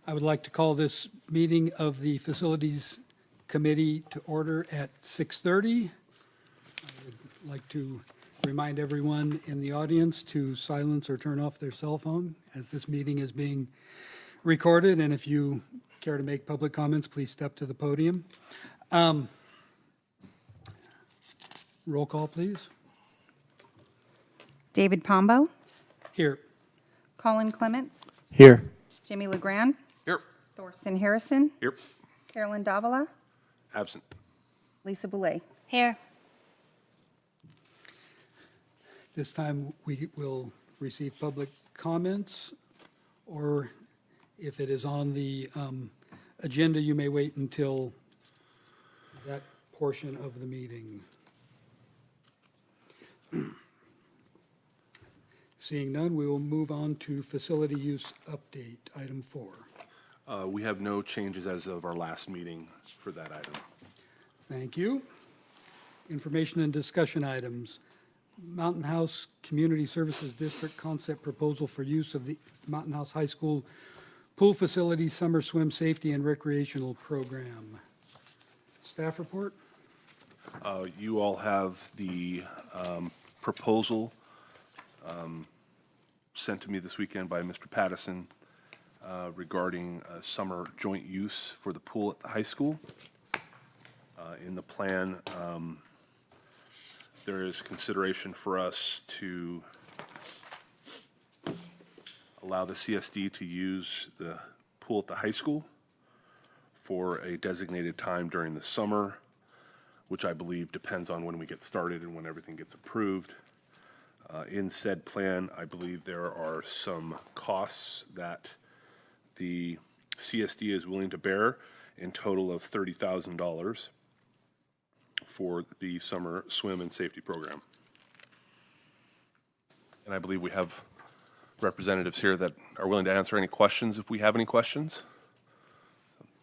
I would like to call this meeting of the Facilities Committee to order at 6:30. I would like to remind everyone in the audience to silence or turn off their cell phone as this meeting is being recorded, and if you care to make public comments, please step to the podium. Roll call, please. David Pombo, Here. Colin Clements, Here. Jimmy LeGrand, Here. Thorsten Harrison, Here. Carolyn Davila, Absent. Lisa Boulay. Here. This time we will receive public comments, or if it is on the agenda, you may wait until that portion of the meeting. Seeing none, we will move on to facility use update, item 4. We have no changes as of our last meeting for that item. Thank you. Information and discussion items. Mountain House Community Services District concept proposal for use of the Mountain House High School pool facility summer swim safety and recreational program. Staff report? You all have the proposal sent to me this weekend by Mr. Pattison regarding summer joint use for the pool at the high school. In the plan, there is consideration for us to allow the CSD to use the pool at the high school for a designated time during the summer, which I believe depends on when we get started and when everything gets approved. In said plan, I believe there are some costs that the CSD is willing to bear, in total of $30,000 for the summer swim and safety program. And I believe we have representatives here that are willing to answer any questions if we have any questions.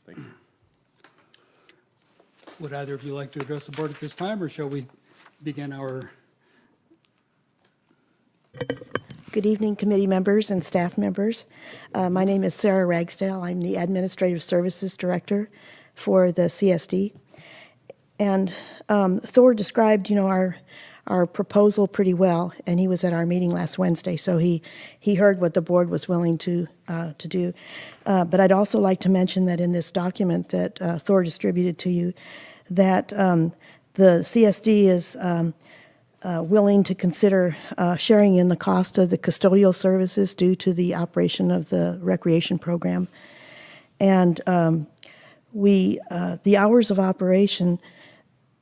Thank you. Would either of you like to address the board at this time, or shall we begin our... Good evening, committee members and staff members. My name is Sarah Ragsdale. I'm the Administrative Services Director for the CSD. And Thor described, our proposal pretty well, and he was at our meeting last Wednesday, so he heard what the board was willing to do. But I'd also like to mention that in this document that Thor distributed to you, that the CSD is willing to consider sharing in the cost of the custodial services due to the operation of the recreation program. And the hours of operation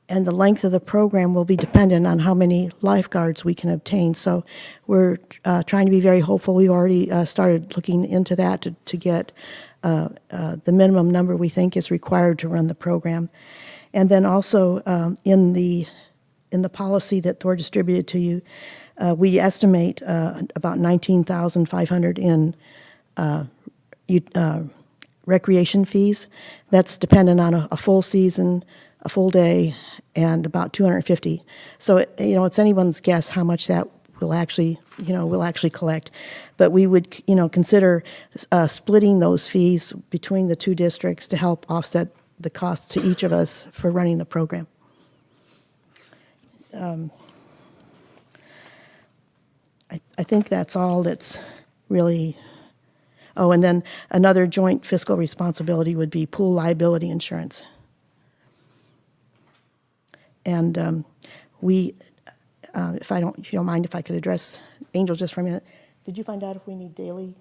and the length of the program will be dependent on how many lifeguards we can obtain. So we're trying to be very hopeful. We've already started looking into that to get the minimum number we think is required to run the program. And then also in the policy that Thor distributed to you, we estimate about $19,500 in recreation fees. That's dependent on a full season, a full day, and about $250. So it's anyone's guess how much that will actually collect. But we would consider splitting those fees between the two districts to help offset the costs to each of us for running the program. I think that's all that's really. Oh, and then another joint fiscal responsibility would be pool liability insurance. And if you don't mind, if I could address Angel just for a minute. Did you find out if we need daily?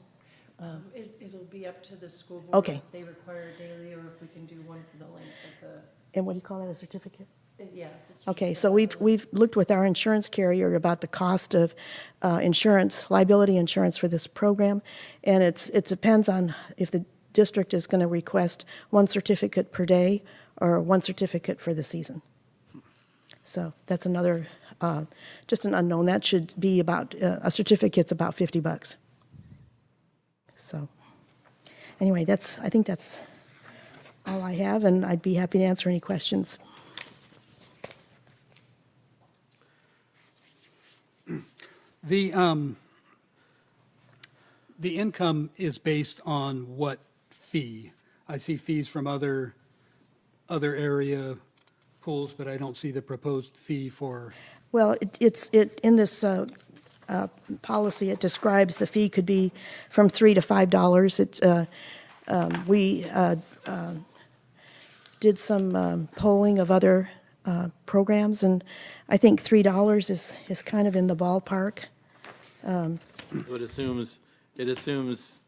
It'll be up to the school board. Okay. If they require daily, or if we can do one for the length of the. And what do you call that, a certificate? Yeah. Okay, so we've looked with our insurance carrier about the cost of insurance, liability insurance for this program, and it depends on if the district is going to request one certificate per day or one certificate for the season. So that's another, just an unknown. That should be about, a certificate's about $50. So anyway, I think that's all I have, and I'd be happy to answer any questions. The income is based on what fee. I see fees from other area pools, but I don't see the proposed fee for, Well, in this policy, it describes the fee could be from $3 to $5. We did some polling of other programs, and I think $3 is kind of in the ballpark. So it assumes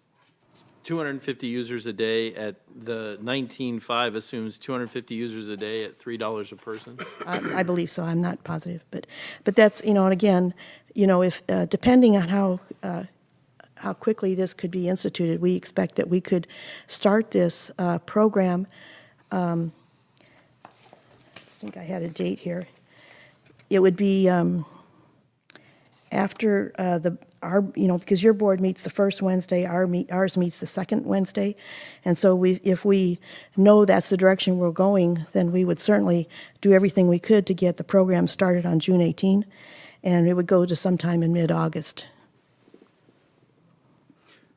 250 users a day at the 19.5 assumes 250 users a day at $3 a person. I believe so. I'm not positive, but that's, and again, if depending on how quickly this could be instituted, we expect that we could start this program. I think I had a date here. It would be after because your board meets the first Wednesday, ours meets the second Wednesday, and so if we know that's the direction we're going, then we would certainly do everything we could to get the program started on June 18, and it would go to sometime in mid-August.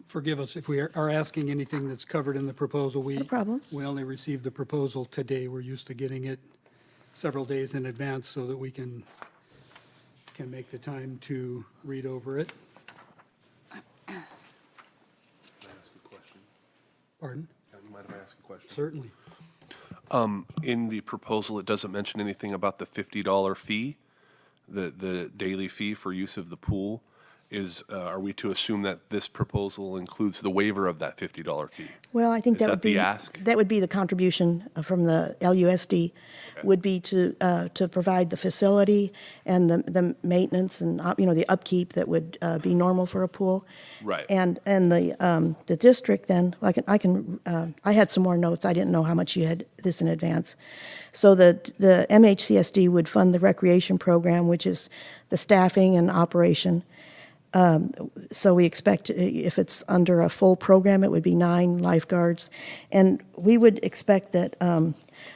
forgive us if we are asking anything that's covered in the proposal. No problem. We only received the proposal today. We're used to getting it several days in advance so that we can make the time to read over it. Can I ask a question? Pardon? You might have asked a question. Certainly. In the proposal, it doesn't mention anything about the $50 fee, the daily fee for use of the pool. Are we to assume that this proposal includes the waiver of that $50 fee? Well, I think Is that that would be the ask? that would be the contribution from the LUSD, would be to provide the facility and the maintenance and the upkeep that would be normal for a pool. Right. And the district then I had some more notes. I didn't know how much you had this in advance. So the MHCSD would fund the recreation program, which is the staffing and operation. So we expect if it's under a full program, it would be 9 lifeguards, and we would expect that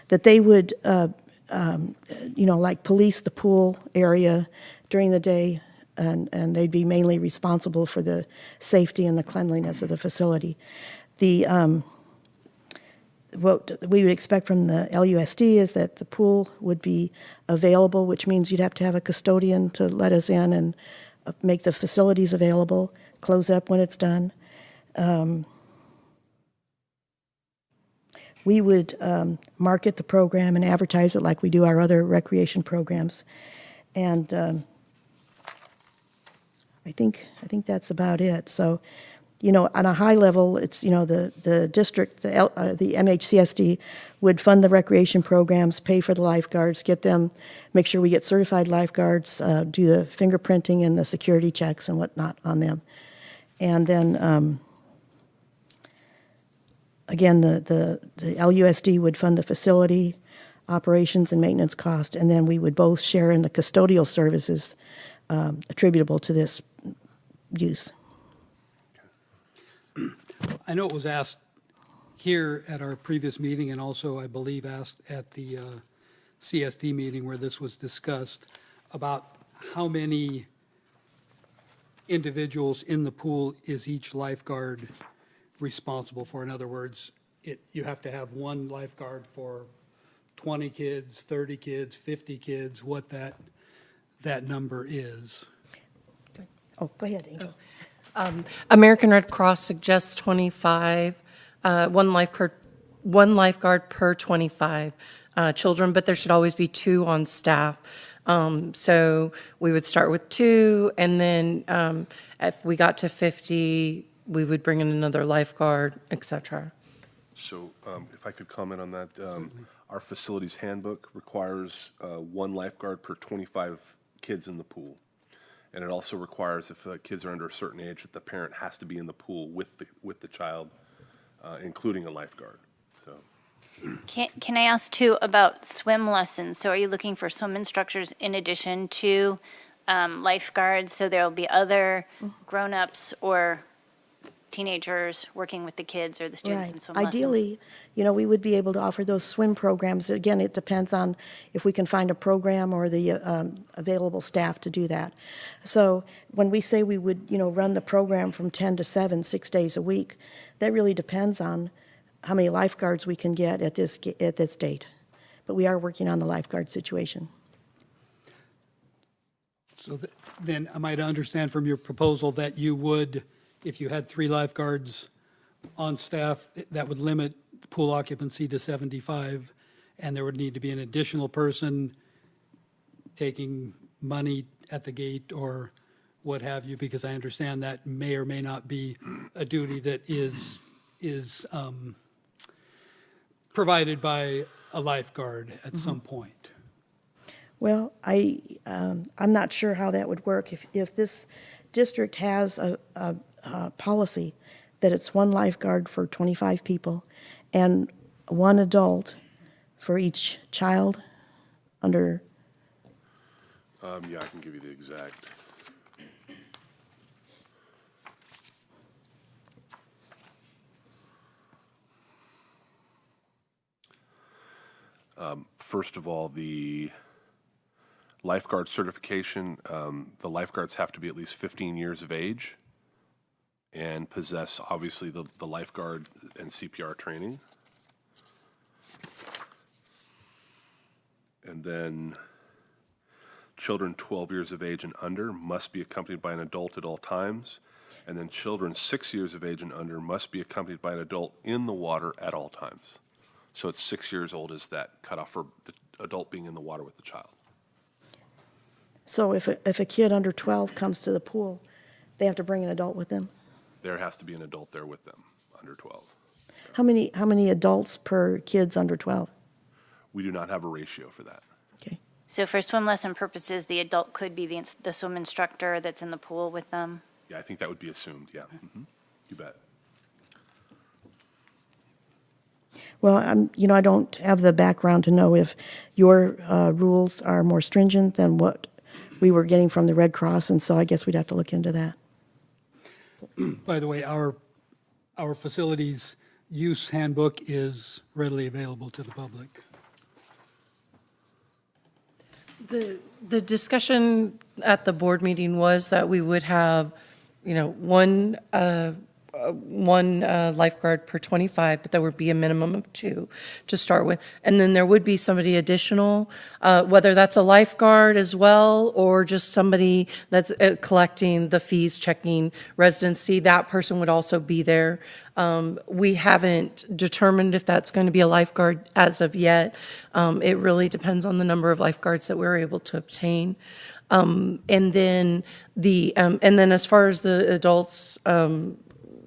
that they would, like police the pool area during the day, and they'd be mainly responsible for the safety and the cleanliness of the facility. What we would expect from the LUSD is that the pool would be available, which means you'd have to have a custodian to let us in and make the facilities available, close it up when it's done. We would market the program and advertise it like we do our other recreation programs. And I think that's about it. So, on a high level, it's, the district, the MHCSD would fund the recreation programs, pay for the lifeguards, make sure we get certified lifeguards, do the fingerprinting and the security checks and whatnot on them. And then, again, the LUSD would fund the facility, operations and maintenance cost, and then we would both share in the custodial services attributable to this use. I know it was asked here at our previous meeting and also, I believe, asked at the CSD meeting where this was discussed about how many individuals in the pool is each lifeguard responsible for. In other words, you have to have one lifeguard for 20 kids, 30 kids, 50 kids, what that number is. Oh, go ahead, Angel. American Red Cross suggests 25, one lifeguard per 25 children, but there should always be 2 on staff. So we would start with 2, and then if we got to 50, we would bring in another lifeguard, et cetera. So if I could comment on that, our facilities handbook requires 1 lifeguard per 25 kids in the pool. And it also requires if kids are under a certain age that the parent has to be in the pool with the child, including a lifeguard. So. Can I ask too about swim lessons? So are you looking for swim instructors in addition to lifeguards? So there'll be other grown-ups or teenagers working with the kids or the students in swim lessons? Ideally, we would be able to offer those swim programs. Again, it depends on if we can find a program or the available staff to do that. So when we say we would, run the program from 10 to 7, 6 days a week, that really depends on how many lifeguards we can get at this date. But we are working on the lifeguard situation. So then am I to understand from your proposal that you would, if you had 3 lifeguards on staff, that would limit pool occupancy to 75, and there would need to be an additional person taking money at the gate or what have you, because I understand that may or may not be a duty that is provided by a lifeguard at some point. Well, I'm not sure how that would work. If this district has a policy that it's 1 lifeguard for 25 people and 1 adult for each child under, Yeah, I can give you the exact. First of all, the lifeguard certification, the lifeguards have to be at least 15 years of age and possess, obviously, the lifeguard and CPR training. And then children 12 years of age and under must be accompanied by an adult at all times. And then children 6 years of age and under must be accompanied by an adult in the water at all times. So it's 6 years old is that cutoff for the adult being in the water with the child. so if a kid under 12 comes to the pool, they have to bring an adult with them? There has to be an adult there with them, under 12. How many adults per kids under 12? We do not have a ratio for that. Okay. So for swim lesson purposes, the adult could be the swim instructor that's in the pool with them? Yeah, I think that would be assumed, yeah. You bet. Well, I don't have the background to know if your rules are more stringent than what we were getting from the Red Cross, and so I guess we'd have to look into that. By the way, our facilities use handbook is readily available to the public. The discussion at the board meeting was that we would have, one lifeguard per 25, but there would be a minimum of 2 to start with. And then there would be somebody additional, whether that's a lifeguard as well, or just somebody that's collecting the fees, checking residency. That person would also be there. We haven't determined if that's going to be a lifeguard as of yet. It really depends on the number of lifeguards that we're able to obtain. And then as far as the adults,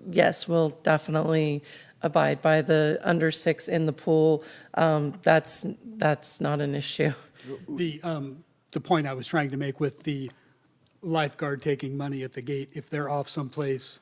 yes, we'll definitely abide by the under 6 in the pool. That's not an issue. The point I was trying to make with the lifeguard taking money at the gate, if they're off someplace,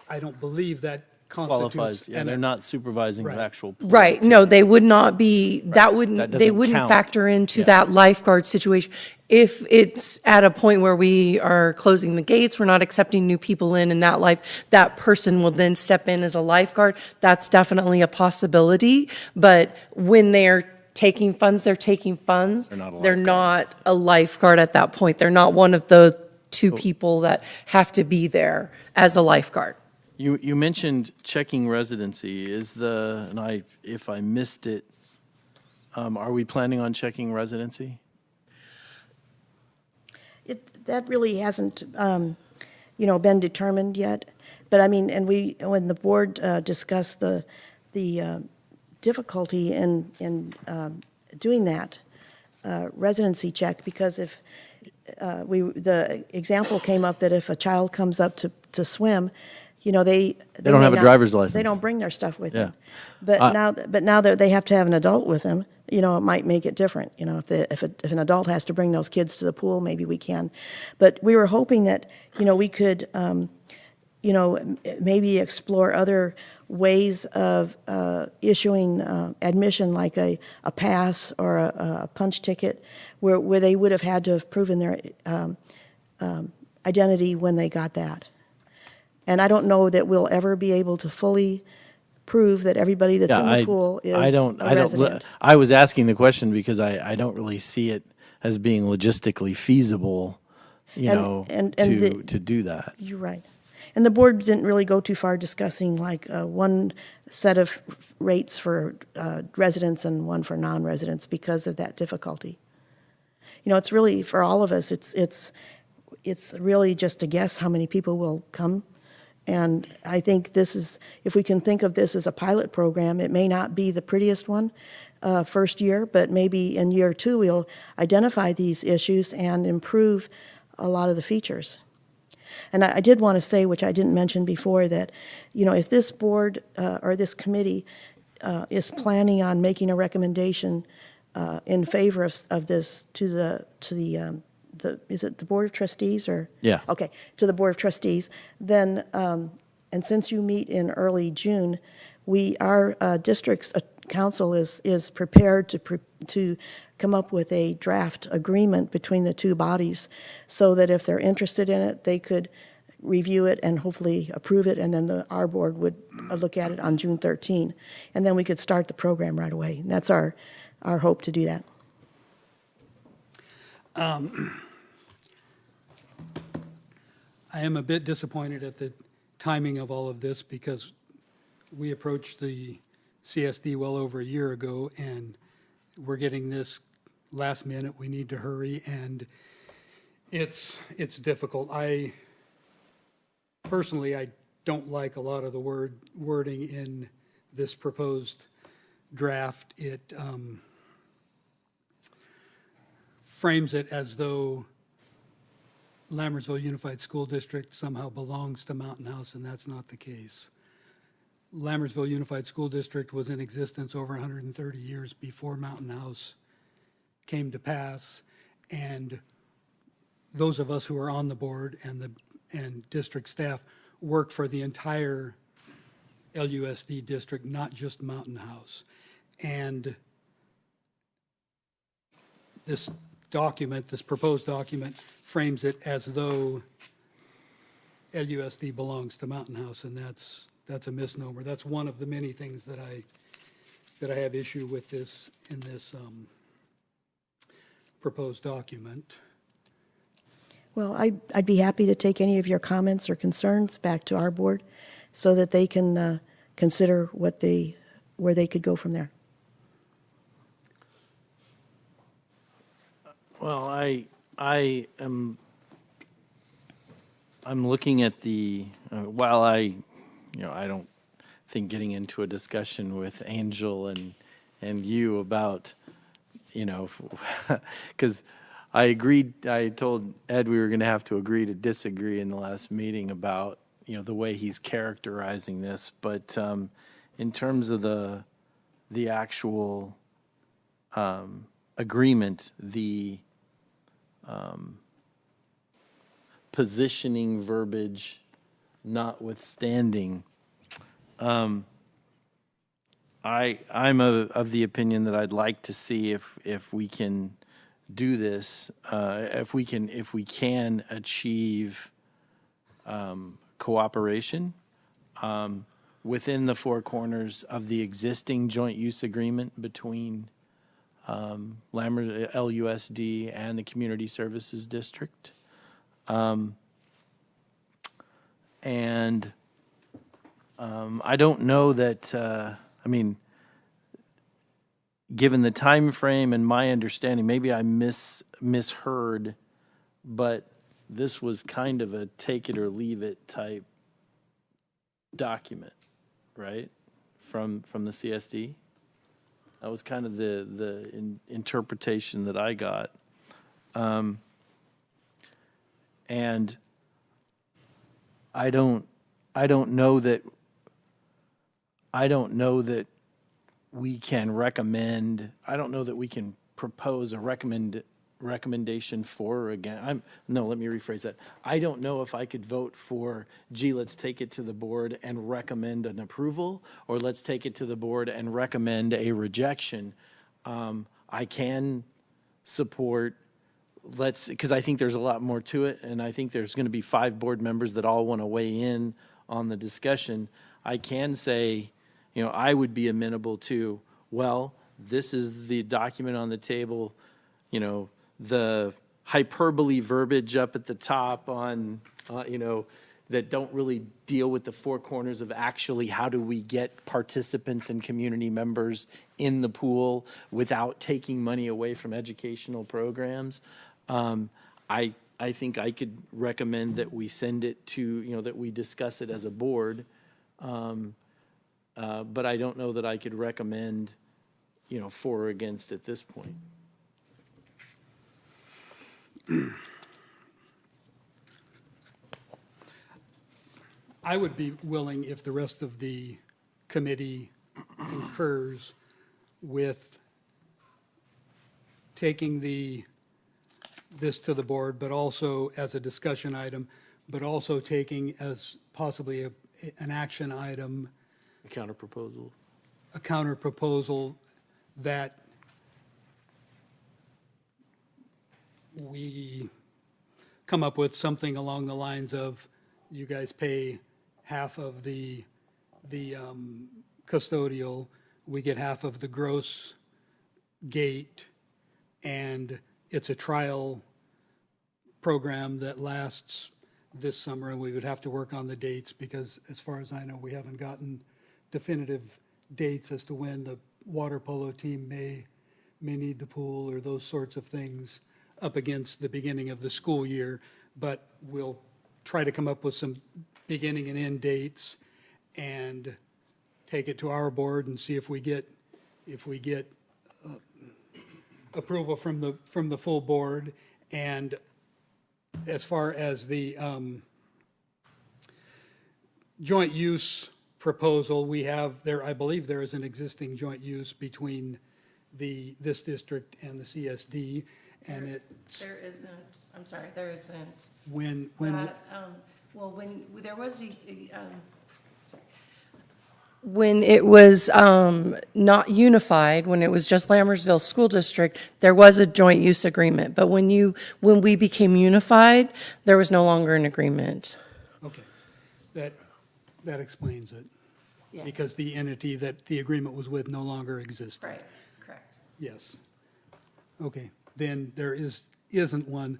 I don't believe that constitutes. Qualifies, yeah, they're not supervising the Right. actual pool. Right, no, they would not be, That they doesn't wouldn't count. factor into Yeah. that lifeguard situation. If it's at a point where we are closing the gates, we're not accepting new people in, and that person will then step in as a lifeguard, that's definitely a possibility. But when they're taking funds, they're taking funds. They're not a They're lifeguard. not a lifeguard at that point. They're not one of the 2 people that have to be there as a lifeguard. You mentioned checking residency. If I missed it, are we planning on checking residency? That really hasn't, been determined yet. But I mean, and when the board discussed the difficulty in doing that residency check, because if the example came up that if a child comes up to swim, they don't may have a not- driver's license. They don't bring their stuff with Yeah. them. But now that they have to have an adult with them, it might make it different. If an adult has to bring those kids to the pool, maybe we can. But we were hoping that, we could, maybe explore other ways of issuing admission, like a pass or a punch ticket, where they would have had to have proven their identity when they got that. And I don't know that we'll ever be able to fully prove that everybody that's in the pool is a resident. I was asking the question because I don't really see it as being logistically feasible, And to do that. You're right. And the board didn't really go too far discussing like one set of rates for residents and one for non-residents because of that difficulty. You know, it's really, for all of us, it's really just a guess how many people will come. And I think this is, if we can think of this as a pilot program, it may not be the prettiest one first year, but maybe in year 2 we'll identify these issues and improve a lot of the features. And I did want to say, which I didn't mention before, that, you know, if this board or this committee is planning on making a recommendation in favor of this to the is it the Board of Trustees or? Yeah. Okay, to the Board of Trustees, then, and since you meet in early June, our district's council is prepared to come up with a draft agreement between the two bodies so that if they're interested in it, they could review it and hopefully approve it, and then our board would look at it on June 13. And then we could start the program right away. And that's our hope to do that. I am a bit disappointed at the timing of all of this because we approached the CSD well over a year ago, and we're getting this last minute. We need to hurry, and it's difficult. Personally, I don't like a lot of the wording in this proposed draft. It frames it as though Lambertville Unified School District somehow belongs to Mountain House, and that's not the case. Lambertville Unified School District was in existence over 130 years before Mountain House came to pass, and those of us who are on the board and district staff work for the entire LUSD district, not just Mountain House. And this proposed document, frames it as though LUSD belongs to Mountain House, and that's a misnomer. That's one of the many things that I have issue with in this proposed document. Well, I'd be happy to take any of your comments or concerns back to our board so that they can consider where they could go from there. Well, I'm looking at while I don't think getting into a discussion with Angel and you about, because I agreed, I told Ed we were going to have to agree to disagree in the last meeting about, the way he's characterizing this. But in terms of the actual agreement, the positioning verbiage notwithstanding, I'm of the opinion that I'd like to see if we can do this, if we can achieve cooperation within the four corners of the existing joint use agreement between LUSD and the Community Services District. I don't know that, given the time frame and my understanding, maybe I misheard, but this was kind of a take it or leave it type document, right? From the CSD. That was kind of the interpretation that I got. And I don't know that we can recommend, I don't know that we can propose a recommendation for or against. Let me rephrase that. I don't know if I could vote for, let's take it to the board and recommend an approval, or let's take it to the board and recommend a rejection. I can support, because I think there's a lot more to it, and I think there's going to be 5 board members that all want to weigh in on the discussion. I can say, I would be amenable to, well, this is the document on the table, the hyperbole verbiage up at the top on, that don't really deal with the four corners of actually how do we get participants and community members in the pool without taking money away from educational programs. I think I could recommend that we send it to, that we discuss it as a board. But I don't know that I could recommend, for or against at this point. I would be willing, if the rest of the committee concurs, with taking this to the board, but also as a discussion item, but also taking as possibly an action item, A counter proposal. a counter proposal that we come up with something along the lines of, you guys pay half of the custodial, we get half of the gross gate, and it's a trial program that lasts this summer, and we would have to work on the dates, because as far as I know, we haven't gotten definitive dates as to when the water polo team may need the pool or those sorts of things up against the beginning of the school year. But we'll try to come up with some beginning and end dates and take it to our board and see if we get approval from the full board. And as far as the joint use proposal, we have there, I believe there is an existing joint use between this district and the CSD, and it's There isn't, I'm sorry, there isn't. when Well, when there was sorry. When it was not unified, when it was just Lammersville School District, there was a joint use agreement. But when we became unified, there was no longer an agreement. okay, that explains it. Yeah. Because the entity that the agreement was with no longer exists. Right, correct. Yes. Okay, then there isn't one.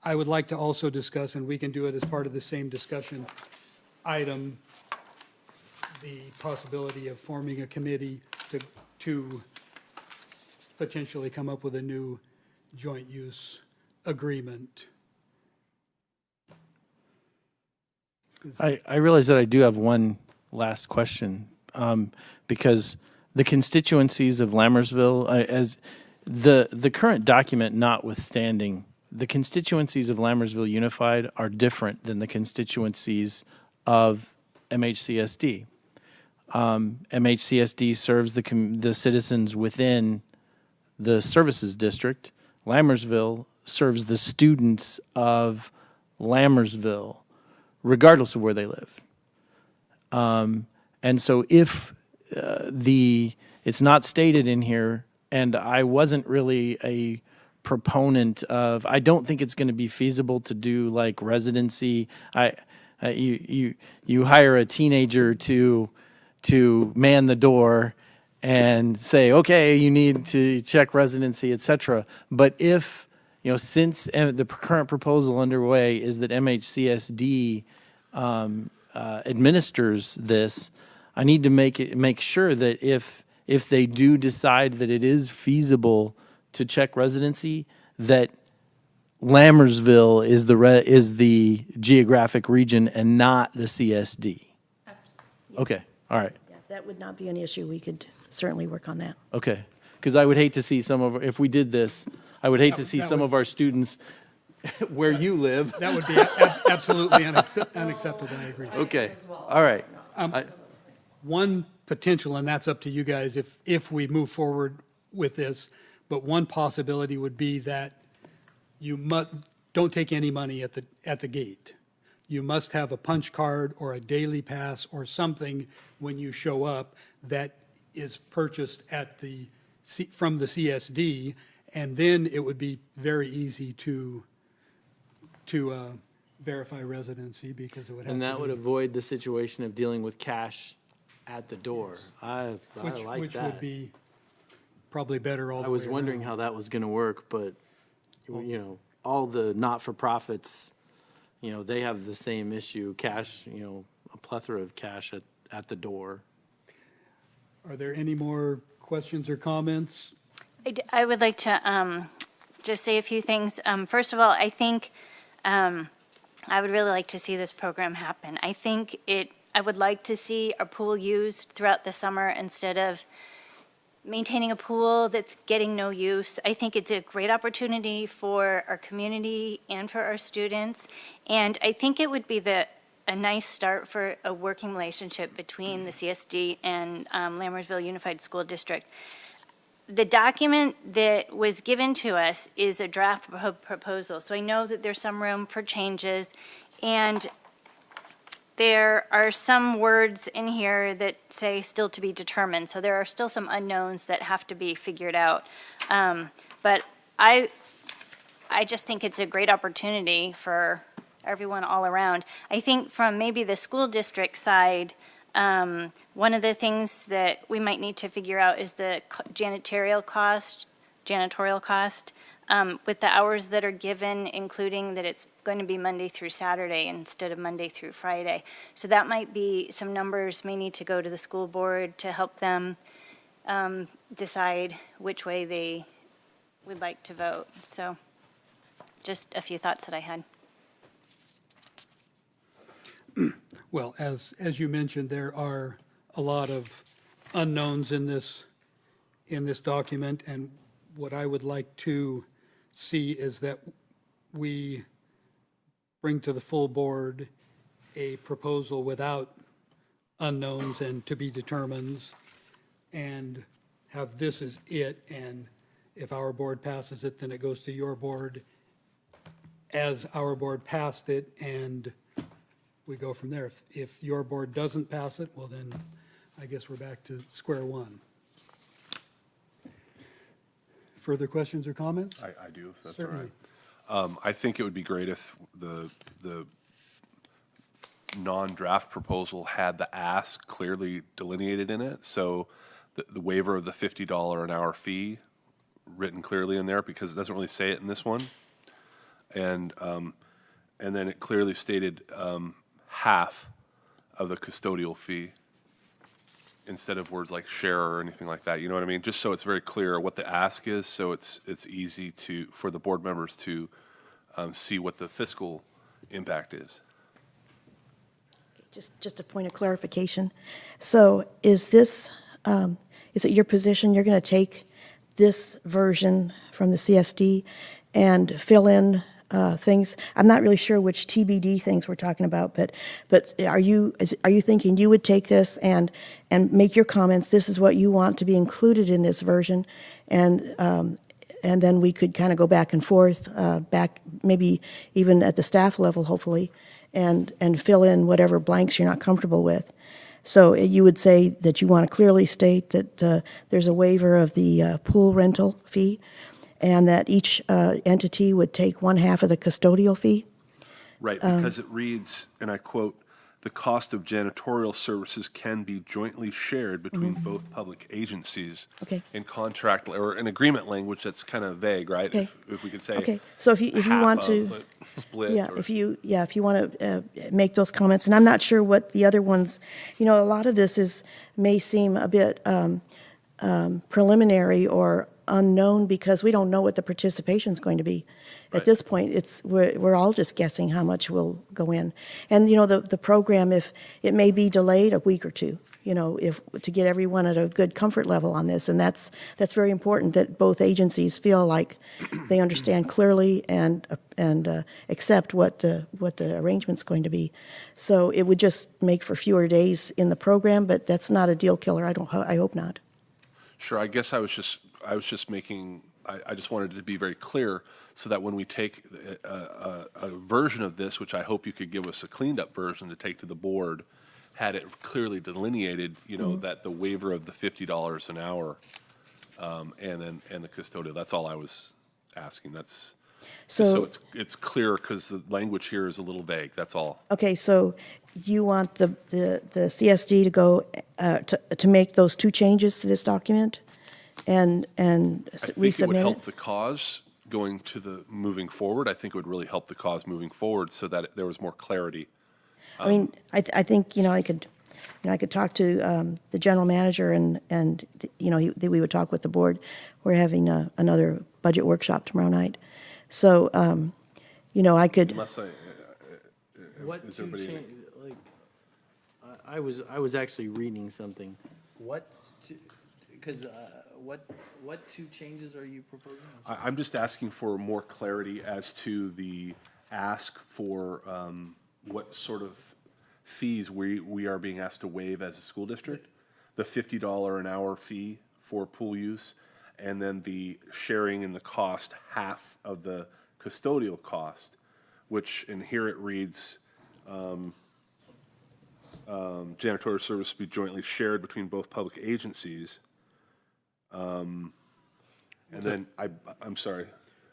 I would like to also discuss, and we can do it as part of the same discussion item, the possibility of forming a committee to potentially come up with a new joint use agreement. I realize that I do have one last question, because the constituencies of Lammersville, as the current document notwithstanding, the constituencies of Lammersville Unified are different than the constituencies of MHCSD. MHCSD serves the citizens within the services district. Lammersville serves the students of Lammersville, regardless of where they live. And so if it's not stated in here, and I wasn't really a proponent of, I don't think it's going to be feasible to do like residency. You hire a teenager to man the door and say, okay, you need to check residency, et cetera. But if, since the current proposal underway is that MHCSD administers this, I need to make sure that if they do decide that it is feasible to check residency, that Lammersville is the geographic region and not the CSD. Absolutely. Okay, all right, Yeah, that would not be an issue. We could certainly work on that. okay. Because I would hate to see if we did this, I would hate to see some of our students where you live. That would be absolutely unacceptable, I agree. Okay, all right. One potential, and that's up to you guys if we move forward with this, but one possibility would be that you don't take any money at the gate. You must have a punch card or a daily pass or something when you show up that is purchased from the CSD, and then it would be very easy to verify residency, because it would have And to that would be- avoid the situation of dealing with cash at the door. I like which that. would be probably better all the I way was wondering around. how that was going to work, but, all the not-for-profits they have the same issue, cash, a plethora of cash at the door. Are there any more questions or comments? I would like to just say a few things. First of all, I think I would really like to see this program happen. I would like to see our pool used throughout the summer instead of maintaining a pool that's getting no use. I think it's a great opportunity for our community and for our students. And I think it would be a nice start for a working relationship between the CSD and Lammersville Unified School District. The document that was given to us is a draft proposal, so I know that there's some room for changes, and there are some words in here that say still to be determined, so there are still some unknowns that have to be figured out. But I just think it's a great opportunity for everyone all around. I think from maybe the school district side, one of the things that we might need to figure out is the janitorial cost, with the hours that are given, including that it's going to be Monday through Saturday instead of Monday through Friday. So that might be some numbers may need to go to the school board to help them decide which way they would like to vote. So just a few thoughts that I had. Well, as you mentioned, there are a lot of unknowns in this document, and what I would like to see is that we bring to the full board a proposal without unknowns and to be determines, and have this as it, and if our board passes it, then it goes to your board as our board passed it, and we go from there. If your board doesn't pass it, well then, I guess we're back to square one. Further questions or comments? I do, if that's all Certainly. right. I think it would be great if the non-draft proposal had the ask clearly delineated in it. So the waiver of the $50 an hour fee written clearly in there, because it doesn't really say it in this one. And then it clearly stated half of the custodial fee instead of words like share or anything like that. You know what I mean? Just so it's very clear what the ask is, so it's easy for the board members to see what the fiscal impact is. Just a point of clarification. So is this, is it your position you're going to take this version from the CSD and fill in things? I'm not really sure which TBD things we're talking about, but are you thinking you would take this and make your comments? This is what you want to be included in this version, and then we could kind of go back and forth, back maybe even at the staff level, hopefully, and fill in whatever blanks you're not comfortable with. So you would say that you want to clearly state that there's a waiver of the pool rental fee, and that each entity would take 1/2 of the custodial fee? Right, because it reads, and I quote, "The cost of janitorial services can be jointly shared between both public agencies." Okay. In contract or in agreement language, that's kind of vague, right? Okay. If we could say. Okay, so if you want half to. of, but split. Yeah, or- if you want to make those comments, and I'm not sure what the other ones, a lot of this may seem a bit preliminary or unknown because we don't know what the participation is going to be. At Right. this point, we're all just guessing how much will go in. And, the program, if it may be delayed a week or two, if to get everyone at a good comfort level on this. And that's very important that both agencies feel like they understand clearly and accept what the arrangement's going to be. So it would just make for fewer days in the program, but that's not a deal killer. I hope not. Sure, I guess I was just making, I just wanted it to be very clear so that when we take a version of this, which I hope you could give us a cleaned up version to take to the board, had it clearly delineated, that the waiver of the $50 an hour and the custodial, that's all I was asking. That's so it's clear because the language here is a little vague, that's all. Okay, so you want the CSD to go to make those 2 changes to this document and I think it would resubmit help it? the cause going to the moving forward. I think it would really help the cause moving forward so that there was more clarity. I mean, I think, I could talk to the general manager and we would talk with the board. We're having another budget workshop tomorrow night. So, I could, Unless What is two everybody- change, like, I was actually reading something. Because what two changes are you proposing? I'm just asking for more clarity as to the ask for what sort of fees we are being asked to waive as a school district. The $50 an hour fee for pool use, and then the sharing in the cost, half of the custodial cost, which in here it reads, janitorial service be jointly shared between both public agencies. And then I'm sorry.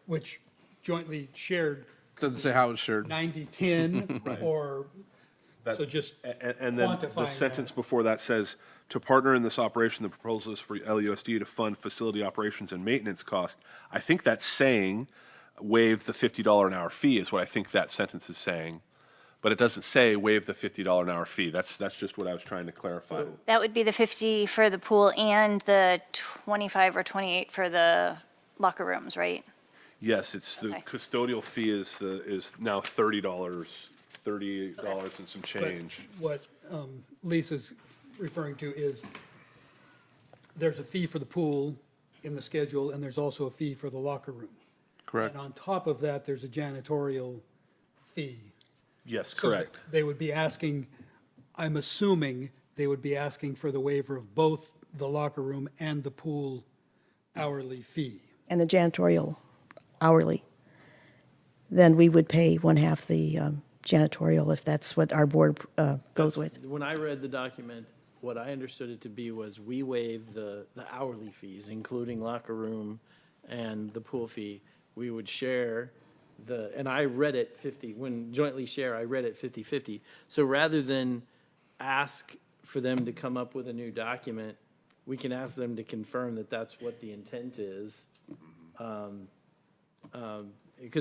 which jointly shared Doesn't say how it's shared. 90-10 or, so just And then quantifying the sentence that. before that says, to partner in this operation, the proposal is for LUSD to fund facility operations and maintenance cost. I think that's saying waive the $50 an hour fee is what I think that sentence is saying. But it doesn't say waive the $50 an hour fee. That's just what I was trying to clarify. That would be the 50 for the pool and the 25 or 28 for the locker rooms, right? Yes, it's the Okay. custodial fee is now $38 and some But change. what Lisa's referring to is there's a fee for the pool in the schedule, and there's also a fee for the locker room. Correct. And on top of that, there's a janitorial fee. Yes, So that correct. They would be asking, I'm assuming they would be asking for the waiver of both the locker room and the pool hourly fee. and the janitorial hourly, then we would pay one half the janitorial if that's what our board goes with. When I read the document, what I understood it to be was we waive the hourly fees, including locker room and the pool fee. We would share and I read it 50, when jointly share, I read it 50-50. So rather than ask for them to come up with a new document, we can ask them to confirm that that's what the intent is. Because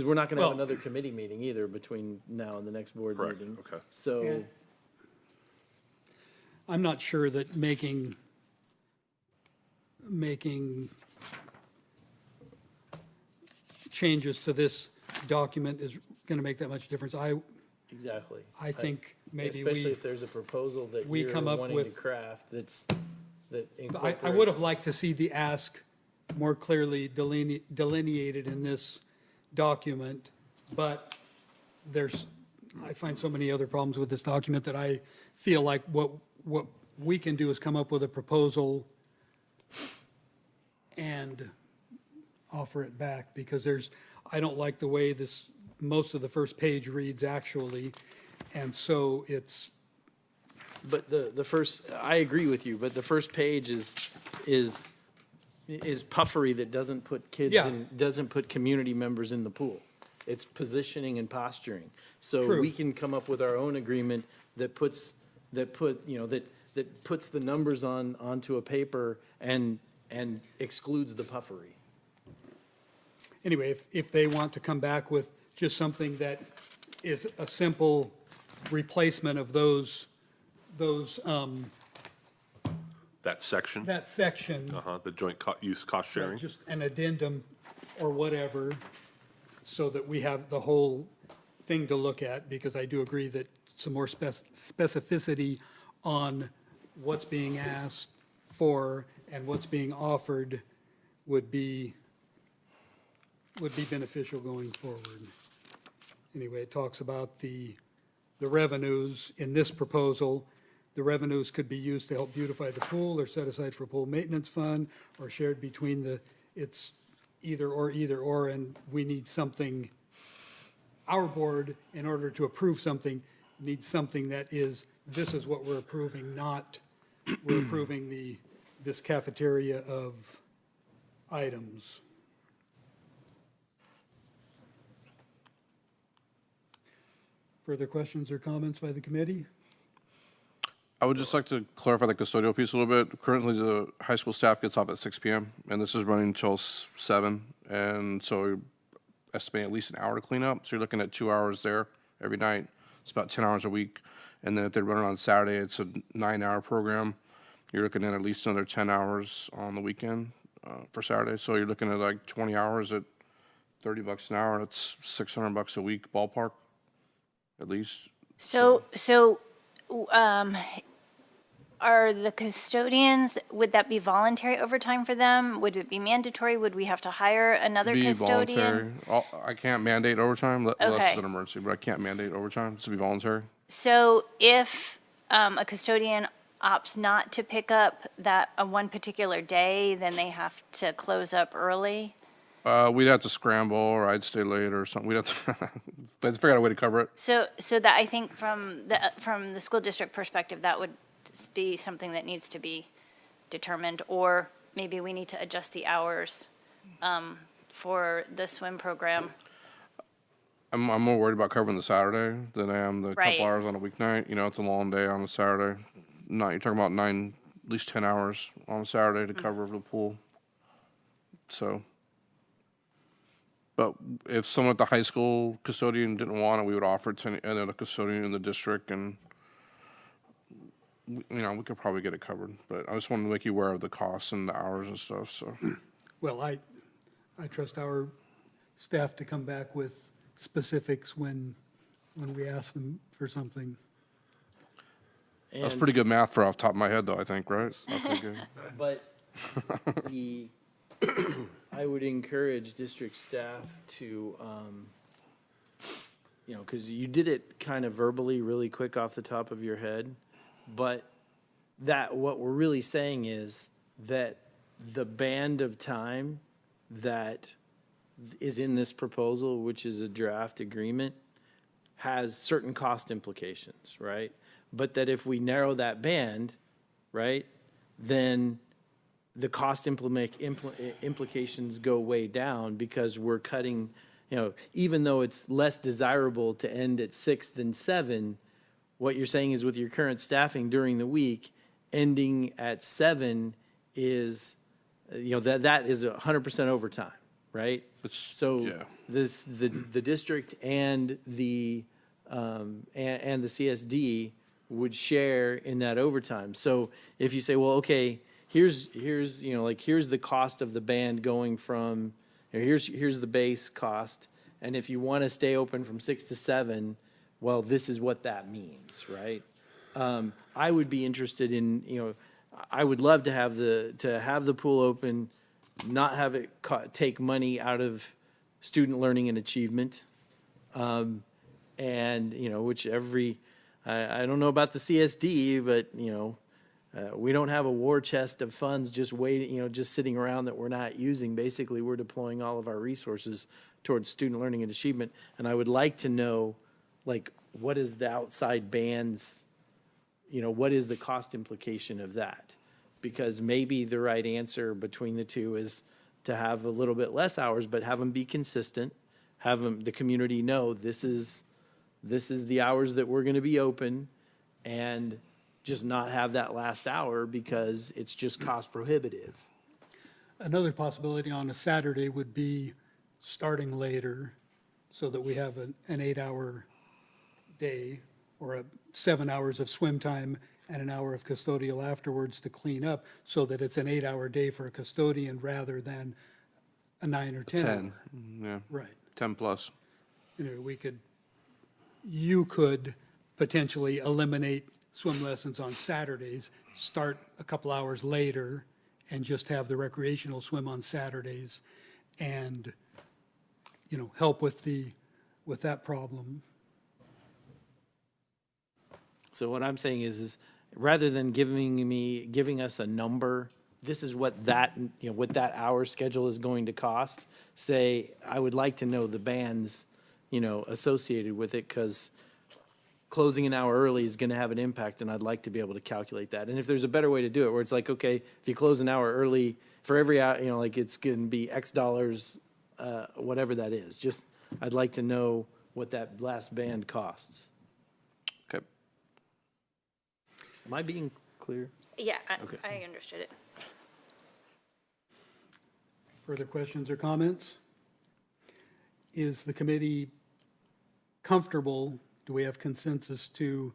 we're not going to have Well- another committee meeting either between now and the next board Correct, meeting. okay. So. And I'm not sure that making changes to this document is going to make that much difference. Exactly. I think maybe Especially we, if there's a proposal that we you're come up wanting to with- craft that I incorporates. would have liked to see the ask more clearly delineated in this document, but I find so many other problems with this document that I feel like what we can do is come up with a proposal and offer it back, because I don't like the way most of the first page reads actually, and so it's, But the first, I agree with you, but the first page is puffery that doesn't put kids Yeah. in, doesn't put community members in the pool. It's positioning and posturing. So True. we can come up with our own agreement that puts the numbers onto a paper and excludes the puffery. anyway, if they want to come back with just something that is a simple replacement of That section, that section, the joint use cost sharing. just an addendum or whatever, so that we have the whole thing to look at, because I do agree that some more specificity on what's being asked for and what's being offered would be beneficial going forward. Anyway, it talks about the revenues in this proposal. The revenues could be used to help beautify the pool, or set aside for pool maintenance fund, or shared between it's either or, and we need something, our board, in order to approve something, needs something that is, this is what we're approving, not we're approving this cafeteria of items. Further questions or comments by the committee? I would just like to clarify the custodial piece a little bit. Currently, the high school staff gets off at 6 p.m., and this is running until 7. And so estimate at least an hour to clean up. So you're looking at 2 hours there every night. It's about 10 hours a week. And then if they're running on Saturday, it's a 9-hour program. You're looking at least another 10 hours on the weekend for Saturday. So you're looking at like 20 hours at $30 an hour. That's $600 a week ballpark, at least. So, are the custodians, would that be voluntary overtime for them? Would it be mandatory? Would we have to hire another Be custodian? voluntary. I can't mandate overtime unless Okay. it's an emergency, but I can't mandate overtime. It's to be voluntary. So if a custodian opts not to pick up that one particular day, then they have to close up early? We'd have to scramble, or I'd stay late, or something. We'd have to, but figure out a way to cover it. So that, I think from the school district perspective, that would be something that needs to be determined, or maybe we need to adjust the hours for the swim program. I'm more worried about covering the Saturday than I am the Right. couple hours on a weeknight. You know, it's a long day on a Saturday. You're talking about at least 10 hours on a Saturday to cover the pool. So, but if someone at the high school custodian didn't want it, we would offer it to another custodian in the district, and we could probably get it covered. But I just wanted to make you aware of the costs and the hours and stuff. So, Well, I trust our staff to come back with specifics when we ask them for something. that's pretty good math for off the top of my head, though, I think, right? Okay, good. But I would encourage district staff to, because you did it kind of verbally, really quick off the top of your head, but what we're really saying is that the band of time that is in this proposal, which is a draft agreement, has certain cost implications, right? But that if we narrow that band, right, then the cost implications go way down, because we're cutting, even though it's less desirable to end at 6 than 7, what you're saying is with your current staffing during the week, ending at 7 is, that is 100% overtime, right? So yeah. the district and the CSD would share in that overtime. So if you say, well, okay, here's the cost of the band going from, here's the base cost, and if you want to stay open from 6 to 7, well, this is what that means, right? I would be interested in, I would love to have the pool open, not have it take money out of student learning and achievement, and which I don't know about the CSD, but we don't have a war chest of funds just waiting, just sitting around that we're not using. Basically, we're deploying all of our resources towards student learning and achievement. And I would like to know, what is the outside bands, what is the cost implication of that? Because maybe the right answer between the two is to have a little bit less hours, but have them be consistent, have the community know this is the hours that we're going to be open, and just not have that last hour because it's just cost prohibitive. Another possibility on a Saturday would be starting later so that we have an 8-hour day, or 7 hours of swim time and an hour of custodial afterwards to clean up, so that it's an 8-hour day for a custodian rather than a 9 or 10. 10, yeah. Right. 10 plus. You could potentially eliminate swim lessons on Saturdays, start a couple hours later, and just have the recreational swim on Saturdays, and, help with that problem. So what I'm saying is rather than giving us a number, this is what that hour schedule is going to cost. Say, I would like to know the bands, associated with it, because closing an hour early is going to have an impact, and I'd like to be able to calculate that. And if there's a better way to do it, where it's like, okay, if you close an hour early, for every hour, it's going to be X dollars, whatever that is. Just, I'd like to know what that last band costs. Okay. Am I being clear? Yeah, Okay. I understood it. Further questions or comments? is the committee comfortable, do we have consensus to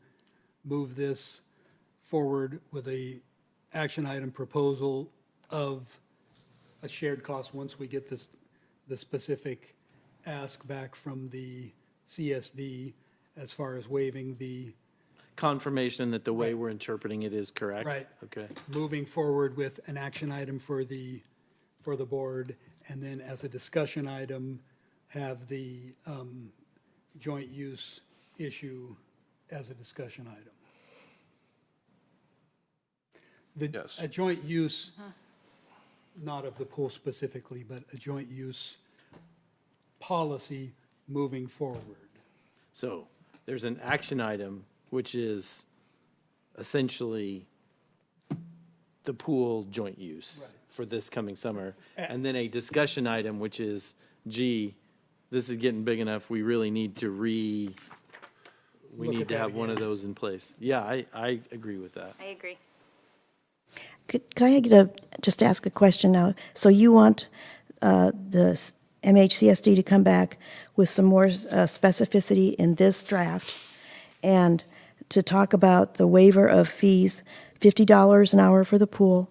move this forward with a action item proposal of a shared cost once we get the specific ask back from the CSD as far as waiving the, Confirmation that the way we're interpreting it is correct? Right. Okay. moving forward with an action item for the board, and then as a discussion item, have the joint use issue as a discussion item. Yes. A joint use, not of the pool specifically, but a joint use policy moving forward. So there's an action item, which is essentially the pool joint use Right. for this coming summer. And then a discussion item, which is, gee, this is getting big enough, we really need to we Look need at to that have one of again. those in place. Yeah, I agree with that. I agree. Could I just ask a question now? So you want the MHCSD to come back with some more specificity in this draft and to talk about the waiver of fees, $50 an hour for the pool,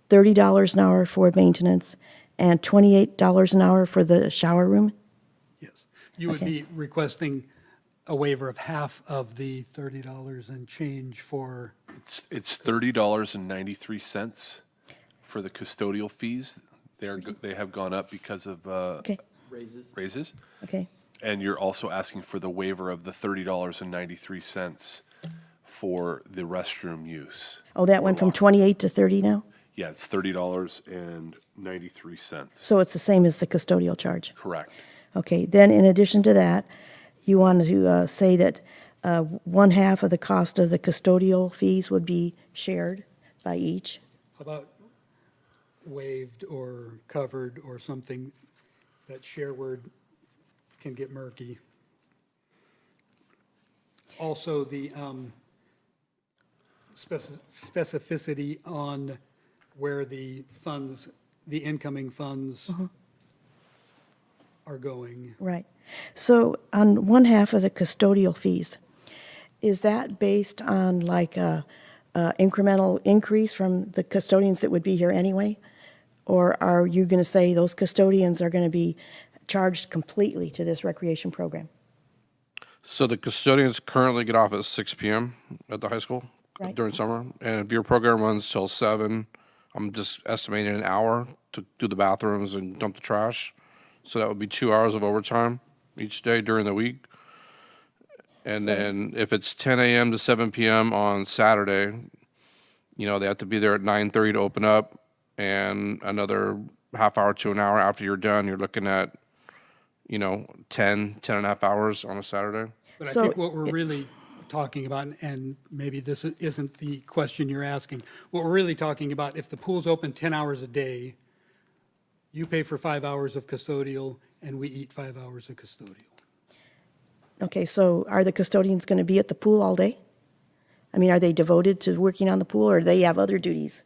$30 an hour for maintenance, and $28 an hour for the shower room? Yes. You would Okay. be requesting a waiver of half of the $30 and change for, It's $30.93 for the custodial fees. They have gone up because of Okay, Raises? raises. okay. And you're also asking for the waiver of the $30.93 for the restroom use. Oh, that went from 28 to 30 now? Yeah, it's $30.93. So it's the same as the custodial charge? Correct. Okay, then in addition to that, you wanted to say that one half of the cost of the custodial fees would be shared by each? how about waived or covered or something? That share word can get murky. Also, the specificity on where the funds, the incoming funds are going. Right. So on one half of the custodial fees, is that based on like a incremental increase from the custodians that would be here anyway? Or are you going to say those custodians are going to be charged completely to this recreation program? So the custodians currently get off at 6 p.m. at the high school Right. during summer. And if your program runs till 7, I'm just estimating an hour to do the bathrooms and dump the trash. So that would be 2 hours of overtime each day during the week. And then if it's 10 a.m. to 7 p.m. on Saturday, they have to be there at 9:30 to open up, and another half hour to an hour after you're done. You're looking at, 10 and a half hours on a Saturday. But I So think what we're really talking about, and maybe this isn't the question you're asking, what we're really talking about, if the pool's open 10 hours a day, you pay for 5 hours of custodial, and we eat 5 hours of custodial. Okay, so are the custodians going to be at the pool all day? I mean, are they devoted to working on the pool, or do they have other duties?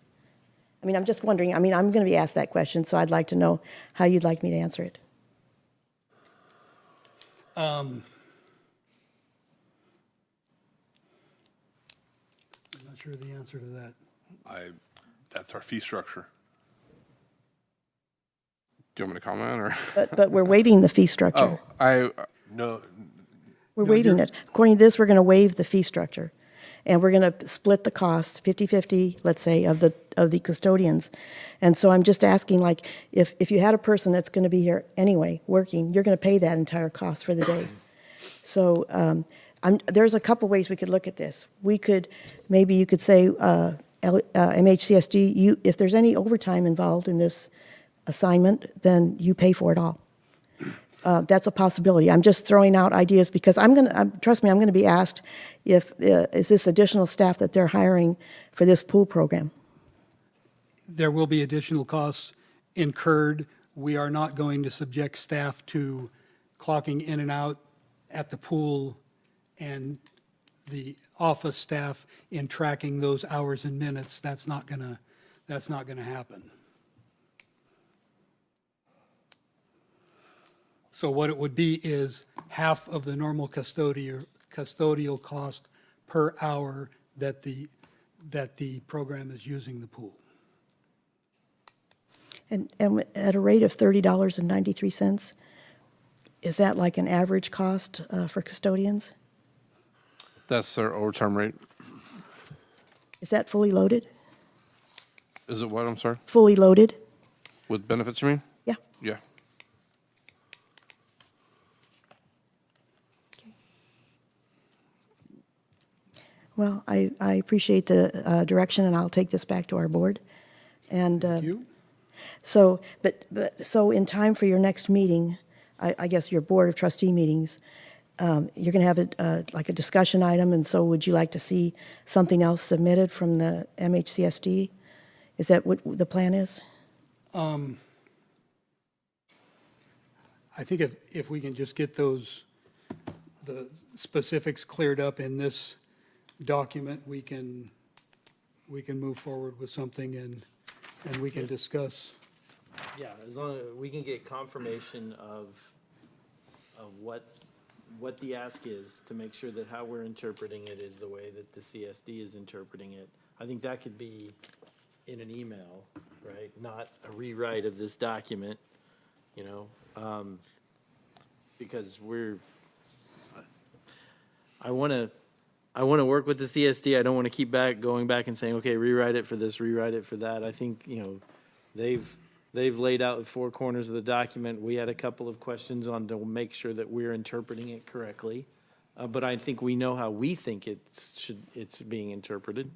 I mean, I'm just wondering, I'm going to be asked that question, so I'd like to know how you'd like me to answer it. I'm not sure the answer to that. That's our fee structure. Do you want me to comment or? But we're waiving the fee structure. No, We're waiving it. According to this, we're going to waive the fee structure. And we're going to split the cost 50-50, let's say, of the custodians. And so I'm just asking, like, if you had a person that's going to be here anyway, working, you're going to pay that entire cost for the day. So there's a couple ways we could look at this. Maybe you could say, MHCSD, if there's any overtime involved in this assignment, then you pay for it all. That's a possibility. I'm just throwing out ideas because trust me, I'm going to be asked is this additional staff that they're hiring for this pool program? There will be additional costs incurred. We are not going to subject staff to clocking in and out at the pool and the office staff in tracking those hours and minutes. That's not gonna happen. So what it would be is half of the normal custodial cost per hour that the program is using the pool. And at a rate of $30.93, is that like an average cost for custodians? That's their overtime rate. Is that fully loaded? Is it what? I'm sorry. Fully loaded? With benefits, you mean? Yeah. Yeah. Well, I appreciate the direction, and I'll take this back to our board. And You? so, so in time for your next meeting, I guess your Board of Trustee meetings, you're going to have like a discussion item, and so would you like to see something else submitted from the MHCSD? Is that what the plan is? I think if we can just get the specifics cleared up in this document, we can move forward with something and we can discuss. Yeah, as long as we can get confirmation of what the ask is, to make sure that how we're interpreting it is the way that the CSD is interpreting it. I think that could be in an email, right? Not a rewrite of this document, you know? Because I want to work with the CSD. I don't want to keep going back and saying, okay, rewrite it for this, rewrite it for that. I think, you know, they've laid out the four corners of the document. We had a couple of questions on to make sure that we're interpreting it correctly. But I think we know how we think it's being interpreted.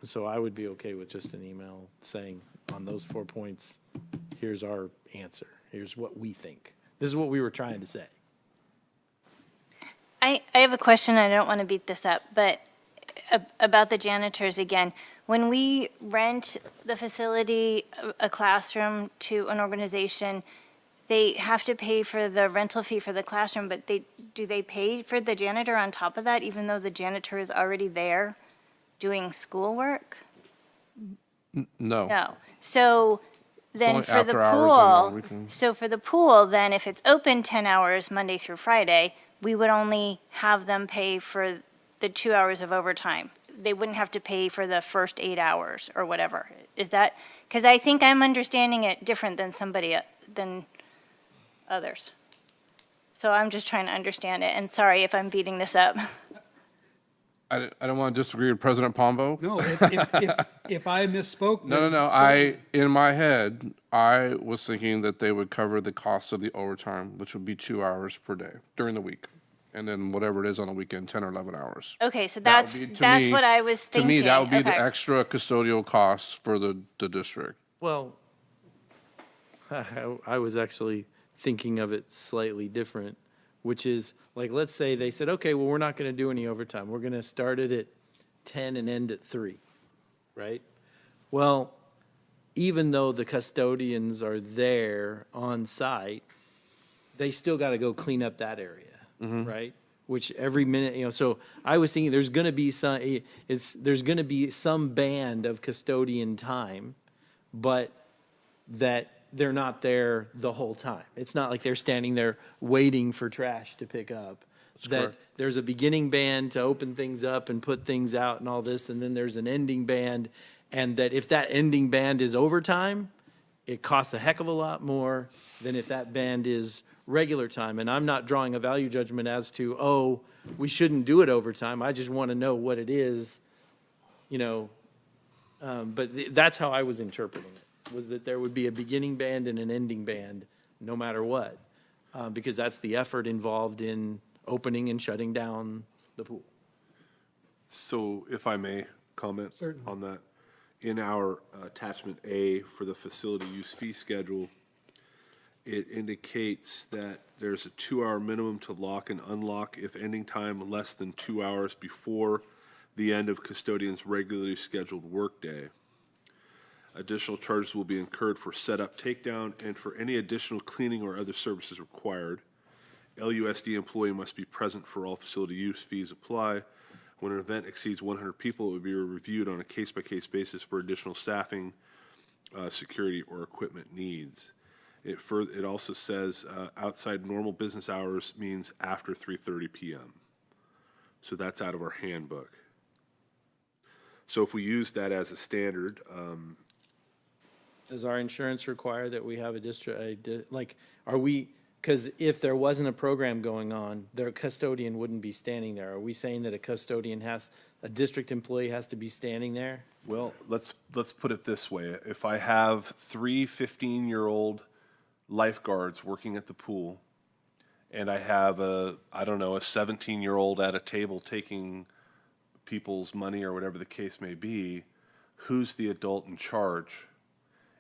So I would be okay with just an email saying on those 4 points, here's our answer. Here's what we think. This is what we were trying to say. I have a question. I don't want to beat this up, but about the janitors again. When we rent the facility, a classroom to an organization, they have to pay for the rental fee for the classroom, but do they pay for the janitor on top of that, even though the janitor is already there doing schoolwork? No. No. So then only for the after hours and on pool, weekends. so for the pool, then if it's open 10 hours Monday through Friday, we would only have them pay for the 2 hours of overtime. They wouldn't have to pay for the first 8 hours or whatever. Is that, because I think I'm understanding it different than than others. So I'm just trying to understand it, and sorry if I'm beating this up. I don't want to disagree with President Pombo. No, if I misspoke. No. then In my head, I was thinking that they would cover the cost of the overtime, which would be 2 hours per day during the week. And then whatever it is on the weekend, 10 or 11 hours. Okay, so That that's would be, to me- what I was thinking. To me, that would be the Okay. extra custodial costs for the district. Well, I was actually thinking of it slightly different, which is, like, let's say they said, okay, well, we're not going to do any overtime. We're going to start it at 10 and end at 3, right? Well, even though the custodians are there on site, they still got to go clean up that area, right? Which every minute, you know, so I was thinking there's going to be some band of custodian time, but that they're not there the whole time. It's not like they're standing there waiting for trash to pick up. That correct. there's a beginning band to open things up and put things out and all this, and then there's an ending band, and that if that ending band is overtime, it costs a heck of a lot more than if that band is regular time. And I'm not drawing a value judgment as to, oh, we shouldn't do it overtime. I just want to know what it is, you know. But that's how I was interpreting it, was that there would be a beginning band and an ending band no matter what, because that's the effort involved in opening and shutting down the pool. So if I may comment Certainly. on that, in our attachment A for the facility use fee schedule, it indicates that there's a 2-hour minimum to lock and unlock if ending time less than 2 hours before the end of custodian's regularly scheduled workday. Additional charges will be incurred for setup, takedown, and for any additional cleaning or other services required. LUSD employee must be present for all facility use fees apply. When an event exceeds 100 people, it will be reviewed on a case-by-case basis for additional staffing, security, or equipment needs. It also says outside normal business hours means after 3:30 p.m. So that's out of our handbook. So if we use that as a standard, Does our insurance require that we have are we, because if there wasn't a program going on, their custodian wouldn't be standing there. Are we saying that a district employee has to be standing there? well, let's put it this way. If I have three 15-year-old lifeguards working at the pool, and I have a 17-year-old at a table taking people's money or whatever the case may be, who's the adult in charge?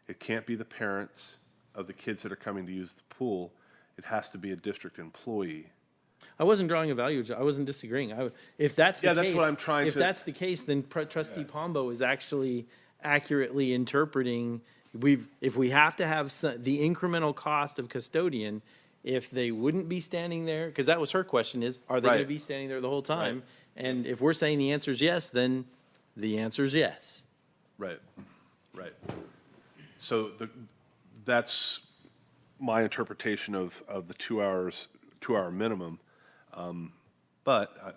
It can't be the parents of the kids that are coming to use the pool. It has to be a district employee. I wasn't drawing a value. I wasn't disagreeing. If that's the Yeah, case, that's what I'm trying if to- that's the case, then Trustee Pombo is actually accurately interpreting. If we have to have the incremental cost of custodian, if they wouldn't be standing there, because that was her question: are they going to Right. be standing there the whole time? And if we're saying the answer is yes, then the answer is yes. Right. So that's my interpretation of the 2-hour minimum. But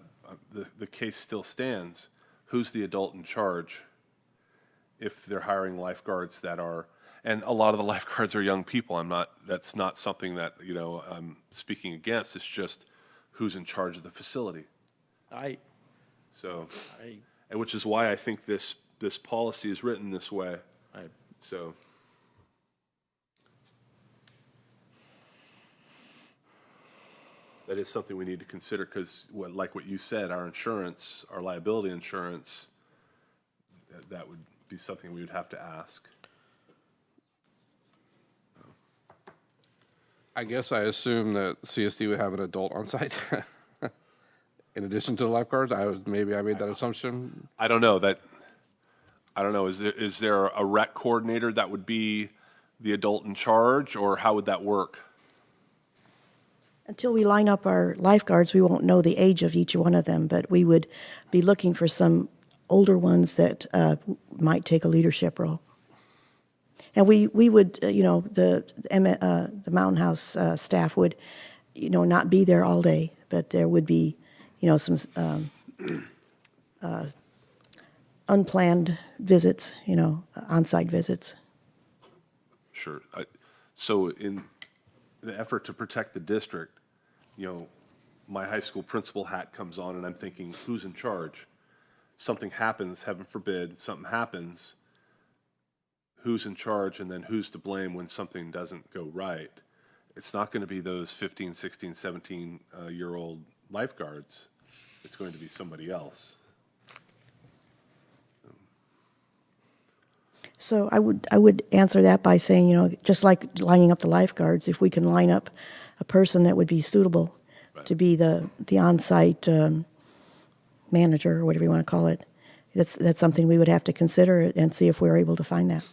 the case still stands. Who's the adult in charge if they're hiring lifeguards that are, and a lot of the lifeguards are young people. That's not something that, I'm speaking against. It's just who's in charge of the facility. So, and which is why I think this policy is written this way. So. That is something we need to consider because, like what you said, our insurance, our liability insurance, that would be something we would have to ask. I guess I assume that CSD would have an adult on site in addition to the lifeguards. I made that assumption. I don't know. Is there a rec coordinator that would be the adult in charge, or how would that work? Until we line up our lifeguards, we won't know the age of each one of them, but we would be looking for some older ones that might take a leadership role. And we would, the Mountain House staff would, not be there all day, but there would be, some unplanned visits, on-site visits. Sure. So in the effort to protect the district, my high school principal hat comes on and I'm thinking, who's in charge? Something happens, heaven forbid, something happens, who's in charge, and then who's to blame when something doesn't go right? It's not going to be those 15, 16, 17-year-old lifeguards. It's going to be somebody else. So I would answer that by saying, just like lining up the lifeguards, if we can line up a person that would be suitable to be the on-site manager or whatever you want to call it, that's something we would have to consider and see if we're able to find that.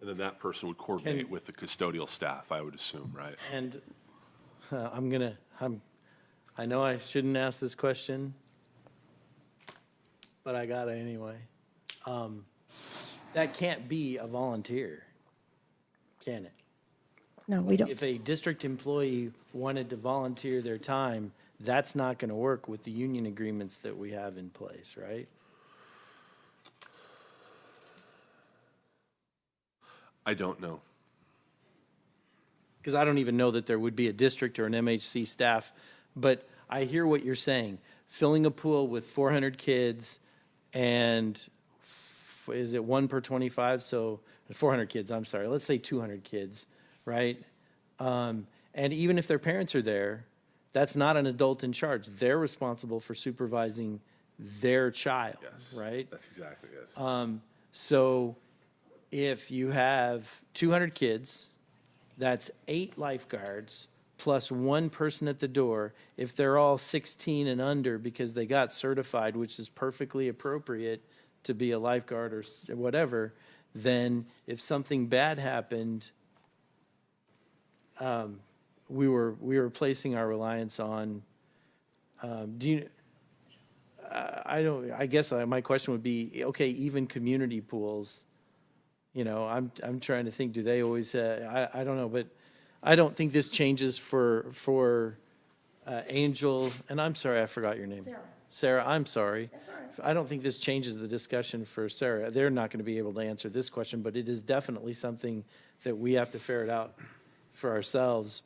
And then that person would coordinate with the custodial staff, I would assume, right? And I know I shouldn't ask this question, but I gotta anyway. That can't be a volunteer, can it? No, we don't. If a district employee wanted to volunteer their time, that's not going to work with the union agreements that we have in place, right? I don't know. Because I don't even know that there would be a district or an MHC staff, but I hear what you're saying. Filling a pool with 400 kids and is it 1 per 25? So 400 kids, I'm sorry. Let's say 200 kids, right? And even if their parents are there, that's not an adult in charge. They're responsible for supervising their child, right? That's exactly yes. So if you have 200 kids, that's 8 lifeguards plus 1 person at the door. If they're all 16 and under because they got certified, which is perfectly appropriate to be a lifeguard or whatever, then if something bad happened, we were placing our reliance on. I guess my question would be, okay, even community pools, You know, I'm trying to think, do they always, I don't know, but I don't think this changes for Angel, and I'm sorry, I forgot your name. Sarah. Sarah, I'm sorry. That's all right. I don't think this changes the discussion for Sarah. They're not going to be able to answer this question, but it is definitely something that we have to ferret out for ourselves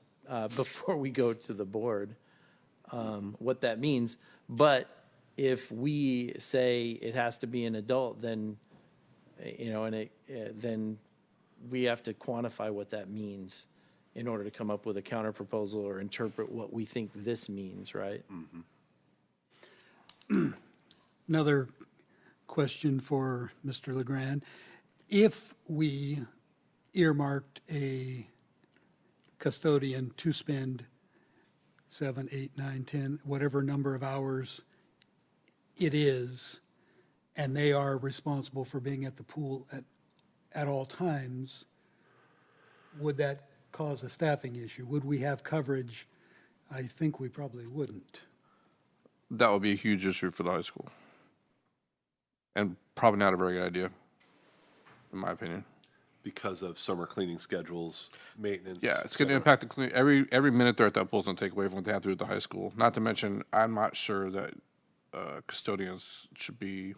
before we go to the board, what that means. But if we say it has to be an adult, then, you know, and then we have to quantify what that means in order to come up with a counter proposal or interpret what we think this means, right? Another question for Mr. Legrand. If we earmarked a custodian to spend 7, 8, 9, 10, whatever number of hours it is, and they are responsible for being at the pool at all times, would that cause a staffing issue? Would we have coverage? I think we probably wouldn't. That would be a huge issue for the high school. And probably not a very good idea, in my opinion. Because of summer cleaning schedules, maintenance. Yeah, it's going to impact the clean. Every minute they're at that pool is going to take away from what they have to do at the high school. Not to mention, I'm not sure that custodians should be.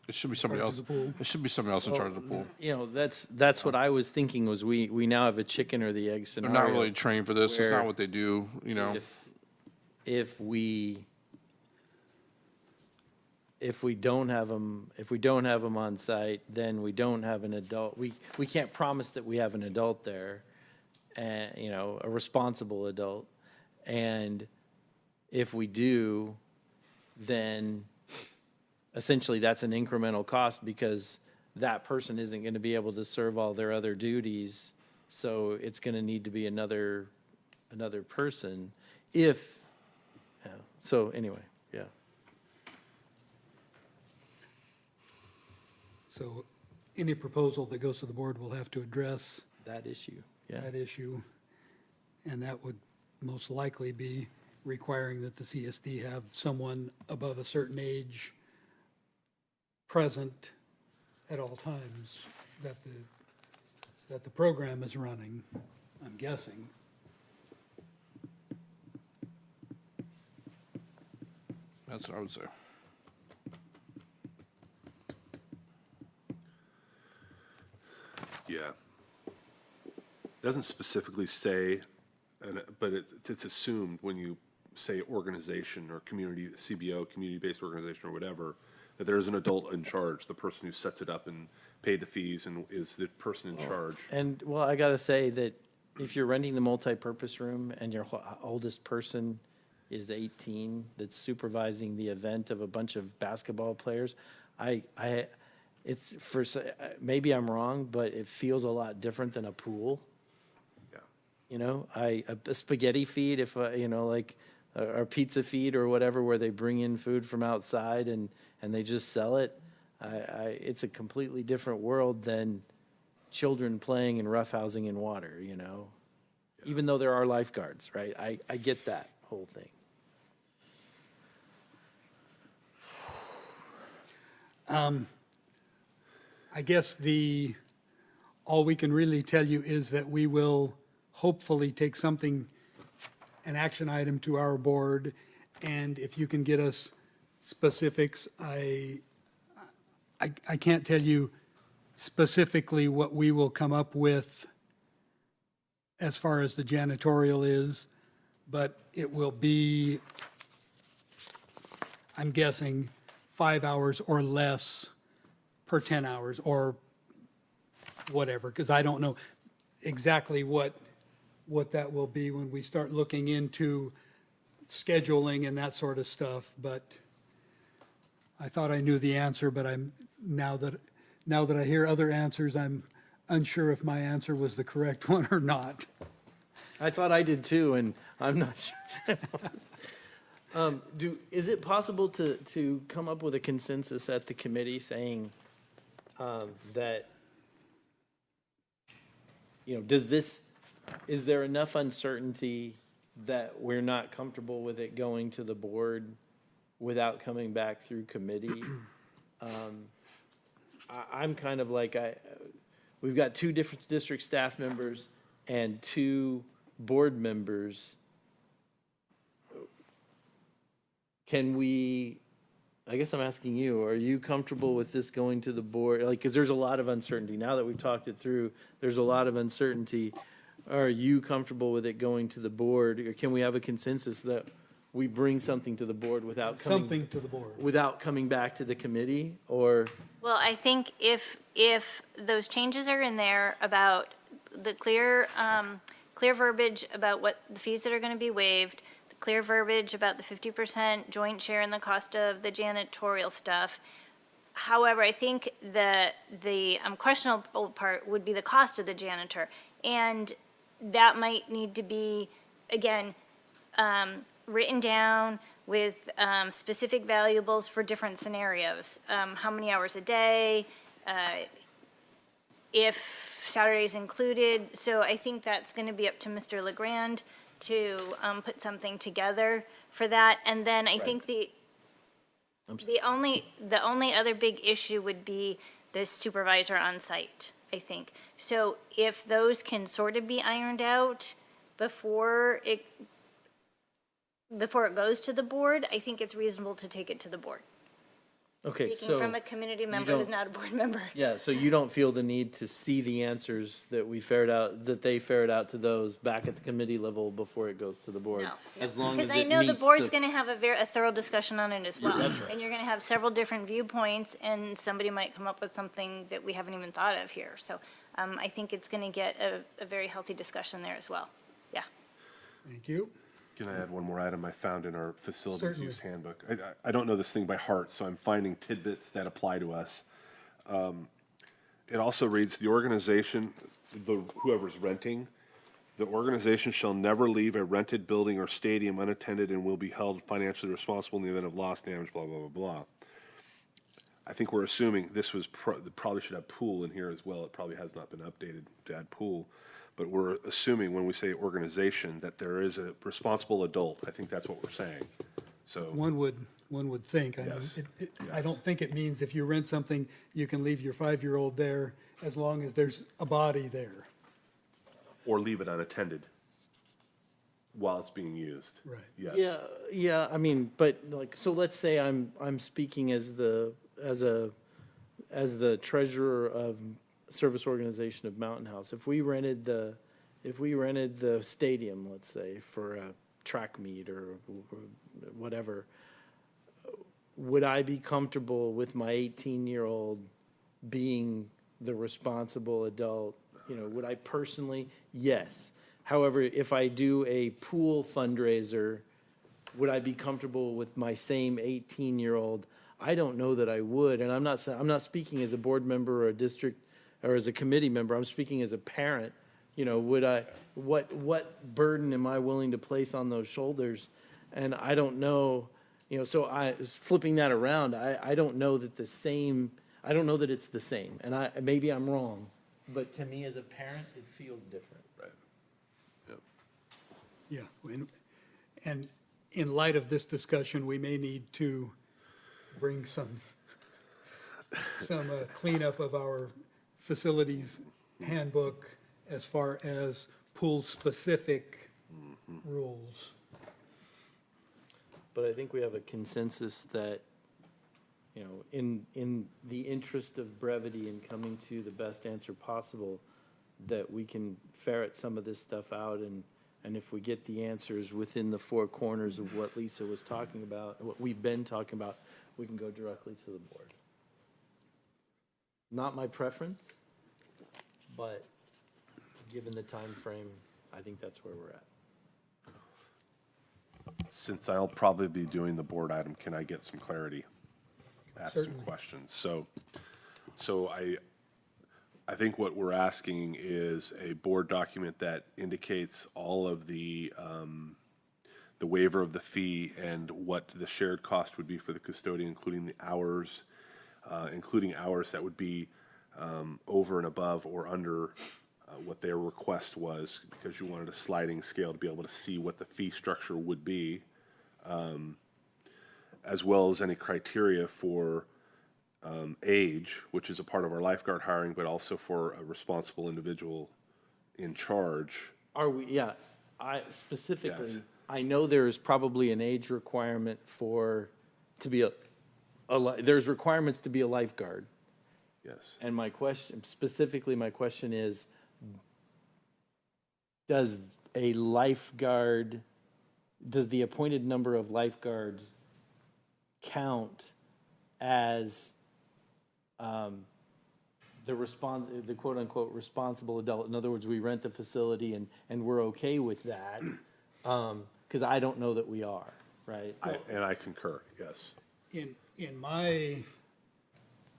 It should be somebody else. It should be somebody else in charge of the pool. You know, that's what I was thinking was we now have a chicken or the egg They're scenario. not really trained for this. It's where not what they do. You know. If we don't have them on site, then we don't have an adult. We can't promise that we have an adult there, and you know, a responsible adult. And if we do, then essentially that's an incremental cost because that person isn't going to be able to serve all their other duties. So it's going to need to be another person. So anyway, yeah. So any proposal that goes to the board will have to address That issue, yeah. that issue, and that would most likely be requiring that the CSD have someone above a certain age present at all times that the program is running, I'm guessing. That's what I would say. Yeah. It doesn't specifically say, but it's assumed when you say organization or community, CBO, community-based organization or whatever, that there is an adult in charge, the person who sets it up and paid the fees and is the person in charge. And, well, I got to say that if you're renting the multi-purpose room and your oldest person is 18 that's supervising the event of a bunch of basketball players, it's for, maybe I'm wrong, but it feels a lot different than a pool. Yeah. You know, a spaghetti feed, if, you know, like a pizza feed or whatever, where they bring in food from outside and they just sell it. It's a completely different world than children playing and roughhousing in water, you know, even though there are lifeguards, right? I get that whole thing. I guess all we can really tell you is that we will hopefully take something, an action item to our board, and if you can get us specifics, I can't tell you specifically what we will come up with as far as the janitorial is, but it will be, I'm guessing, 5 hours or less per 10 hours or whatever, because I don't know exactly what that will be when we start looking into scheduling and that sort of stuff. But I thought I knew the answer, but now that I hear other answers, I'm unsure if my answer was the correct one or not. I thought I did too, and I'm not sure. Is it possible to come up with a consensus at the committee saying that, you know, is there enough uncertainty that we're not comfortable with it going to the board without coming back through committee? I'm kind of like, we've got two different district staff members and two board members. Can we, I guess I'm asking you, are you comfortable with this going to the board? Like, because there's a lot of uncertainty. Now that we've talked it through, there's a lot of uncertainty. Are you comfortable with it going to the board? Or can we have a consensus that we bring something to the board without Something to the board. without coming back to the committee? Or, Well, I think if those changes are in there about the clear verbiage about what the fees that are going to be waived, the clear verbiage about the 50% joint share in the cost of the janitorial stuff. However, I think the questionable part would be the cost of the janitor. And that might need to be, again, written down with specific valuables for different scenarios. How many hours a day, if Saturday's included. So I think that's going to be up to Mr. Legrand to put something together for that. And then I think the only other big issue would be the supervisor on site, I think. So if those can sort of be ironed out before it goes to the board, I think it's reasonable to take it to the board. okay, Speaking so. from a community member who's not a board member. Yeah, so you don't feel the need to see the answers that we ferret out, that they ferret out to those back at the committee level before it goes to the board? No. As long as Because I it know the meets board's going to have a thorough discussion on it as well. that's right. And you're going to have several different viewpoints, and somebody might come up with something that we haven't even thought of here. So I think it's going to get a very healthy discussion there as well. Yeah. Thank you. Can I add one more item I found in our facilities Certainly. use handbook? I don't know this thing by heart, so I'm finding tidbits that apply to us. It also reads, the organization, whoever's renting, the organization shall never leave a rented building or stadium unattended and will be held financially responsible in the event of loss, damage, blah, blah, blah, blah. I think we're assuming this was, probably should have pool in here as well. It probably has not been updated to add pool. But we're assuming when we say organization that there is a responsible adult. I think that's what we're saying. So, One would think. I mean, Yes. I don't think it means if you rent something, you can leave your 5-year-old there as long as there's a body there. or leave it unattended while it's being used. Right. Yes. Yeah, I mean, but like, so let's say I'm speaking as the treasurer of service organization of Mountain House. If we rented the stadium, let's say, for a track meet or whatever, would I be comfortable with my 18-year-old being the responsible adult? You know, would I personally? Yes. However, if I do a pool fundraiser, would I be comfortable with my same 18-year-old? I don't know that I would, and I'm not speaking as a board member or a district or as a committee member. I'm speaking as a parent. You know, what burden am I willing to place on those shoulders? And I don't know, you know, so flipping that around, I don't know that I don't know that it's the same, and maybe I'm wrong, but to me as a parent, it feels different. Right. Yep. Yeah. And in light of this discussion, we may need to bring some cleanup of our facilities handbook as far as pool-specific rules. But I think we have a consensus that, you know, in the interest of brevity and coming to the best answer possible, that we can ferret some of this stuff out, and if we get the answers within the four corners of what Lisa was talking about, what we've been talking about, we can go directly to the board. Not my preference, but given the time frame, I think that's where we're at. Since I'll probably be doing the board item, can I get some clarity? Ask some Certainly. questions. So I think what we're asking is a board document that indicates all of the waiver of the fee and what the shared cost would be for the custodian, including the hours, including hours that would be over and above or under what their request was, because you wanted a sliding scale to be able to see what the fee structure would be, as well as any criteria for age, which is a part of our lifeguard hiring, but also for a responsible individual in charge. Are we, yeah, I specifically, Yes. I know there's probably an age requirement to be there's requirements to be a lifeguard. Yes. And my question is, does the appointed number of lifeguards count as the quote-unquote responsible adult? In other words, we rent the facility and we're okay with that, because I don't know that we are, right? And I concur, yes. In my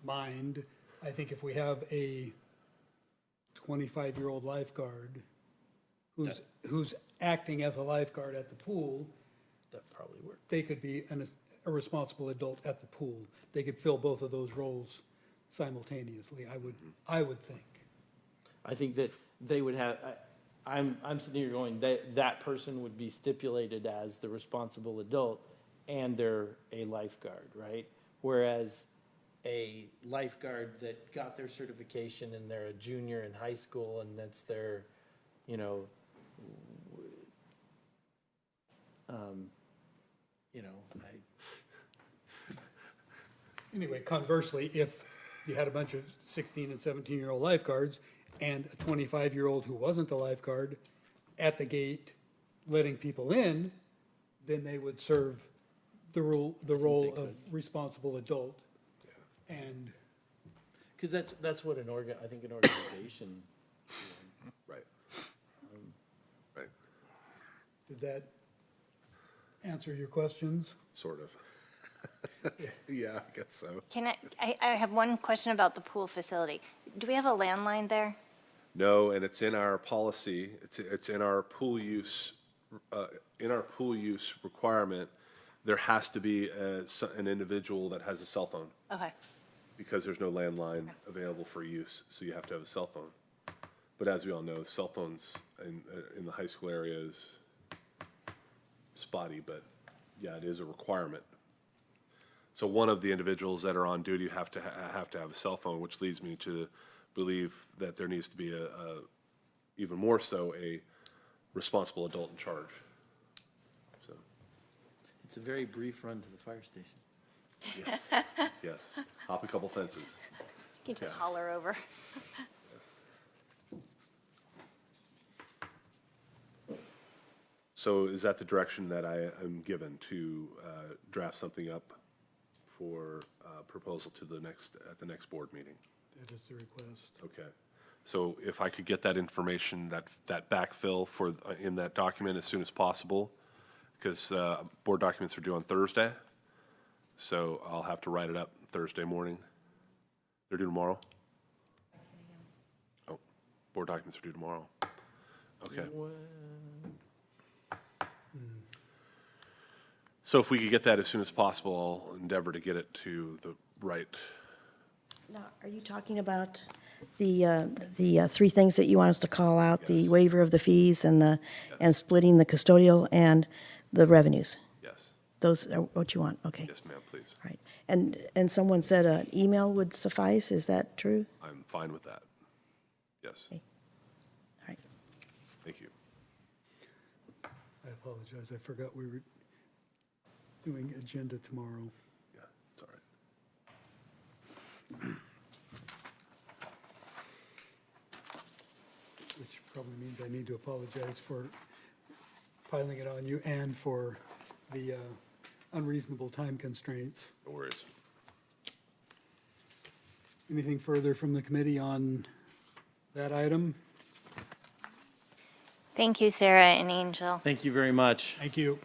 mind, I think if we have a 25-year-old lifeguard who's acting as a lifeguard at the pool, That probably works. they could be a responsible adult at the pool. They could fill both of those roles simultaneously, I would think. I think that they would have, I'm sitting here going, that person would be stipulated as the responsible adult and they're a lifeguard, right? Whereas a lifeguard that got their certification and they're a junior in high school and that's their, Anyway, conversely, if you had a bunch of 16 and 17-year-old lifeguards and a 25-year-old who wasn't a lifeguard at the gate letting people in, then they would serve the role of responsible adult. And because that's what I think an organization. Right. Right, did that answer your questions? sort of. Yeah, I guess so. I have one question about the pool facility. Do we have a landline there? No, and it's in our policy, it's in our pool use, requirement. There has to be an individual that has a cell phone, Okay. because there's no landline available for use, so you have to have a cell phone. But as we all know, cell phones in the high school area is spotty, but yeah, it is a requirement. So one of the individuals that are on duty have to have a cell phone, which leads me to believe that there needs to be even more so, a responsible adult in charge. So, It's a very brief run to the fire station. yes, yes, hop a couple fences. You can just Yes. holler over. So is that the direction that I am given, to draft something up for proposal to at the next board meeting? That is the request. Okay. So if I could get that information, that backfill in that document as soon as possible, because board documents are due on Thursday, so I'll have to write it up Thursday morning. They're due tomorrow? Oh, board documents are due tomorrow. Okay. So if we could get that as soon as possible, I'll endeavor to get it to the right. Now, are you talking about the three things that you want us to call out? The Yes. waiver of the fees and splitting the custodial and the revenues? Yes. Those are what you want? Okay. Yes, ma'am, please. All right. And someone said an email would suffice, is that true? I'm fine with that. Yes. Okay. All right. Thank you. I apologize, I forgot we were doing agenda tomorrow. Yeah, it's all right. Which probably means I need to apologize for piling it on you and for the unreasonable time constraints. No worries. Anything further from the committee on that item? Thank you, Sarah and Angel. Thank you very much. Thank you.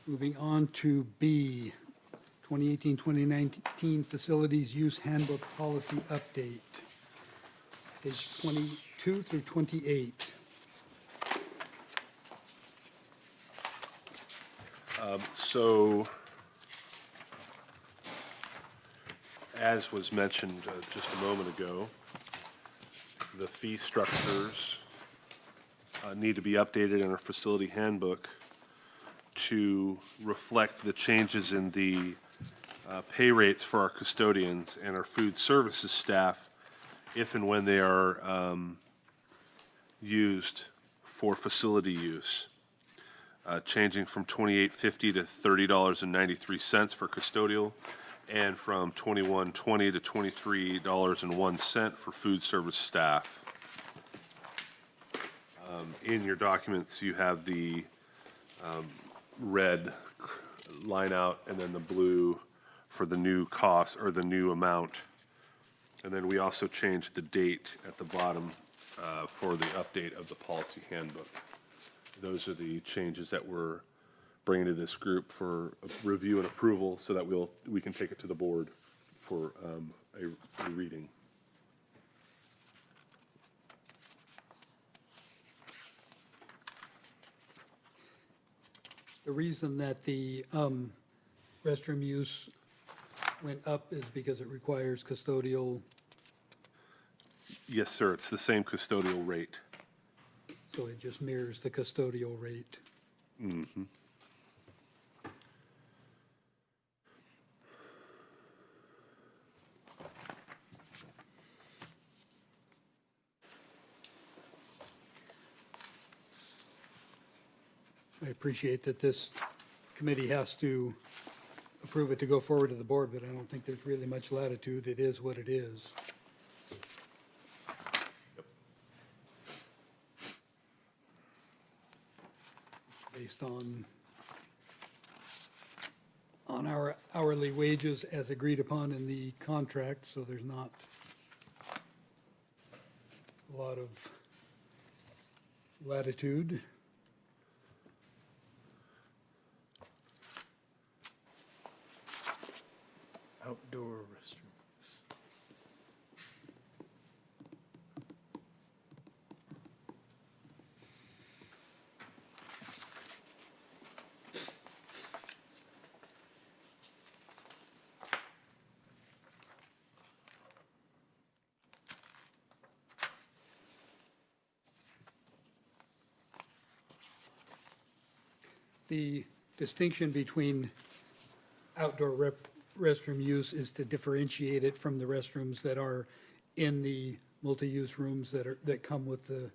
Moving on to B, 2018-2019 Facilities Use Handbook Policy Update, page 22 through 28. So as was mentioned just a moment ago, the fee structures need to be updated in our facility handbook to reflect the changes in the pay rates for our custodians and our food services staff if and when they are used for facility use, changing from $28.50 to $30.93 for custodial, and from $21.20 to $23.01 for food service staff. In your documents, you have the red line out and then the blue for the new cost or the new amount. And then we also changed the date at the bottom for the update of the policy handbook. Those are the changes that we're bringing to this group for review and approval so that we can take it to the board for a reading. The reason that the restroom use went up is because it requires custodial, Yes, sir, it's the same custodial rate. so it just mirrors the custodial rate. I appreciate that this committee has to approve it to go forward to the board, but I don't think there's really much latitude. It is what it is. Based on our hourly wages as agreed upon in the contract, so there's not a lot of latitude. Outdoor restrooms. The distinction between outdoor restroom use is to differentiate it from the restrooms that are in the multi-use rooms that come with the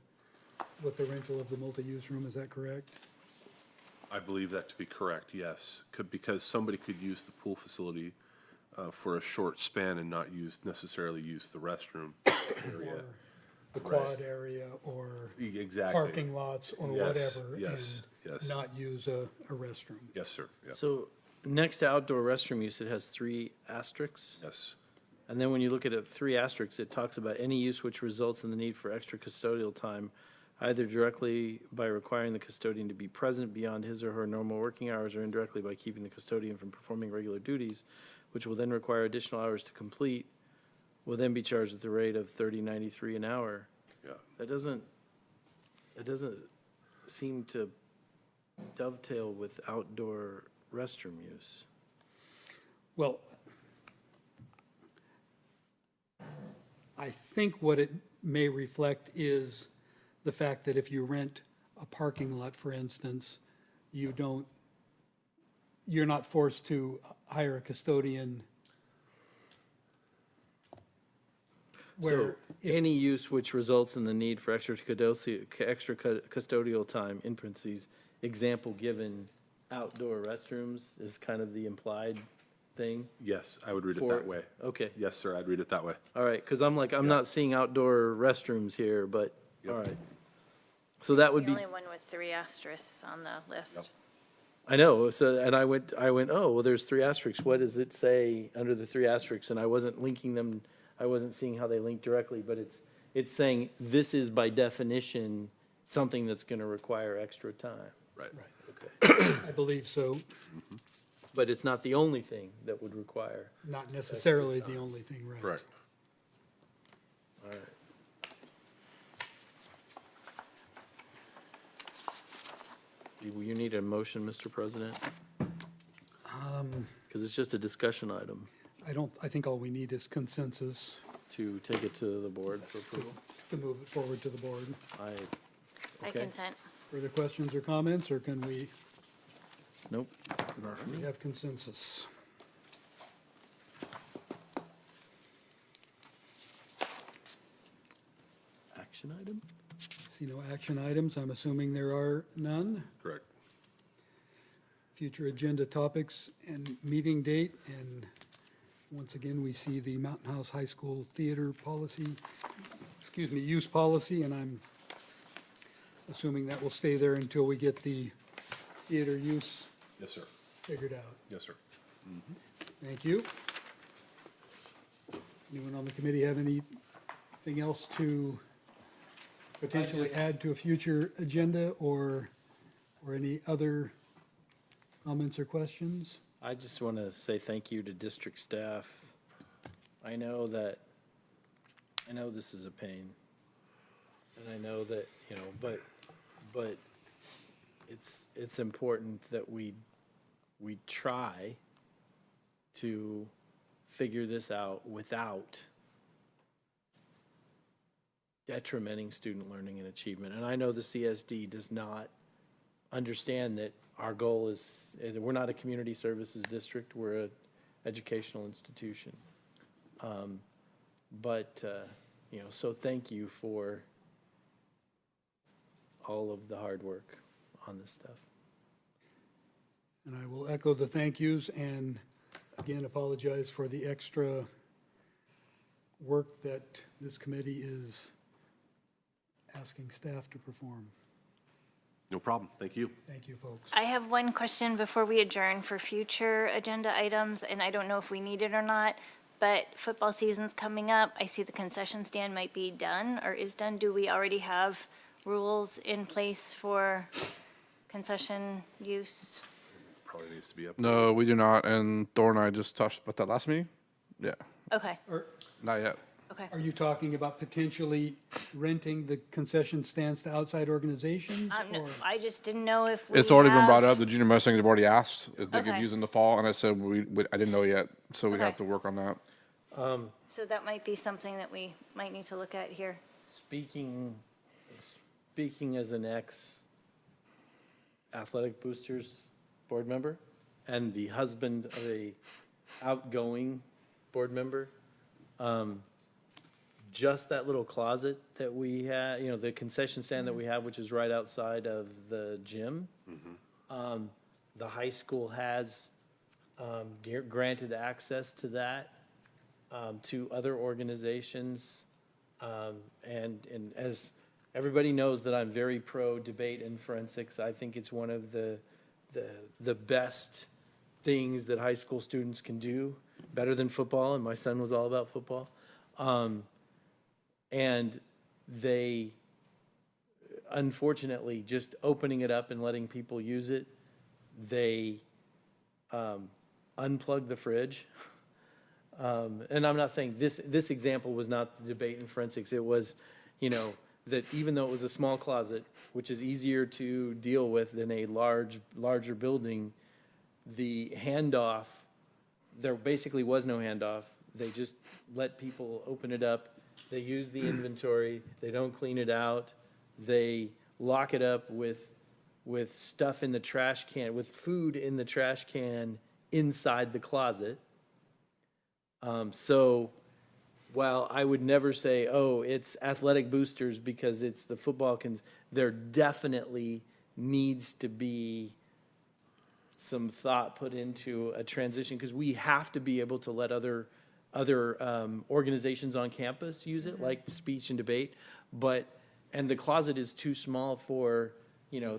rental of the multi-use room. Is that correct? I believe that to be correct, yes. Because somebody could use the pool facility for a short span and not necessarily use the restroom area. Or the quad area or Exactly. parking lots or Yes, whatever, yes, and yes. not use a restroom. Yes, sir. Yeah. So next to outdoor restroom use, it has 3 asterisks. Yes. And then when you look at it, 3 asterisks, it talks about any use which results in the need for extra custodial time, either directly by requiring the custodian to be present beyond his or her normal working hours, or indirectly by keeping the custodian from performing regular duties, which will then require additional hours to complete, will then be charged at the rate of $30.93 an hour. Yeah. That doesn't seem to dovetail with outdoor restroom use. Well, I think what it may reflect is the fact that if you rent a parking lot, for instance, you're not forced to hire a custodian. So Where any use which results in the need for extra custodial time, in parentheses, example given, outdoor restrooms is kind of the implied thing. Yes, I would read it For- that way. Okay, Yes, sir, I'd read it that way. all right, because I'm not seeing outdoor restrooms here, but, Yep. all right. So that would The be, only one with 3 asterisks on the list. I know, so, and I went, oh, well, there's 3 asterisks, what does it say under the 3 asterisks? And I wasn't linking them, I wasn't seeing how they link directly, but it's saying this is by definition something that's going to require extra time. Right. Okay. I believe so, But it's not the only thing that would require. not necessarily the only thing, right? Correct. All right. You need a motion, Mr. President? Because it's just a discussion item. I think all we need is consensus To take it to the board for approval? to move it forward to the board. I Okay. consent. Further questions or comments, or can we Nope. Not for me. have consensus? Action item? See no action items. I'm assuming there are none. Correct. Future agenda topics and meeting date. And once again, we see the Mountain House High School theater policy, use policy, and I'm assuming that will stay there until we get the theater use Yes, sir. figured out. Yes, sir. Thank you. Anyone on the committee have anything else to potentially add to a future agenda or any other comments or questions? I just want to say thank you to district staff. I know this is a pain. And I know that, but it's important that we try to figure this out without detrimenting student learning and achievement. And I know the CSD does not understand that our goal is, we're not a community services district, we're an educational institution. So thank you for all of the hard work on this stuff. And I will echo the thank yous and again apologize for the extra work that this committee is asking staff to perform. No problem. Thank you. Thank you, folks. I have one question before we adjourn for future agenda items, and I don't know if we need it or not, but football season's coming up. I see the concession stand might be done or is done. Do we already have rules in place for concession use? Probably needs to be up. No, we do not. And Thor and I just touched about that last meeting. Yeah, Okay, not yet. okay. Are you talking about potentially renting the concession stands to outside organizations? No, or- I just didn't know if we It's already been have- brought up. The junior Mustangs have already asked if they could Okay. use in the fall, and I said I didn't know yet, so we'd have Okay. to work on that. So that might be something that we might need to look at here. Speaking as an ex-athletic boosters board member and the husband of a outgoing board member, just that little closet that we had, the concession stand that we have, which is right outside of the gym. The high school has granted access to that to other organizations. And as everybody knows that I'm very pro debate and forensics, I think it's one of the best things that high school students can do, better than football, and my son was all about football. And they, unfortunately, just opening it up and letting people use it, they unplug the fridge. And I'm not saying this example was not the debate in forensics. It was, that even though it was a small closet, which is easier to deal with than a larger building, the handoff, there basically was no handoff. They just let people open it up. They use the inventory. They don't clean it out. They lock it up with stuff in the trash can, with food in the trash can inside the closet. So while I would never say, oh, it's athletic boosters because it's the football, there definitely needs to be some thought put into a transition, because we have to be able to let other organizations on campus use it, like speech and debate, and the closet is too small for,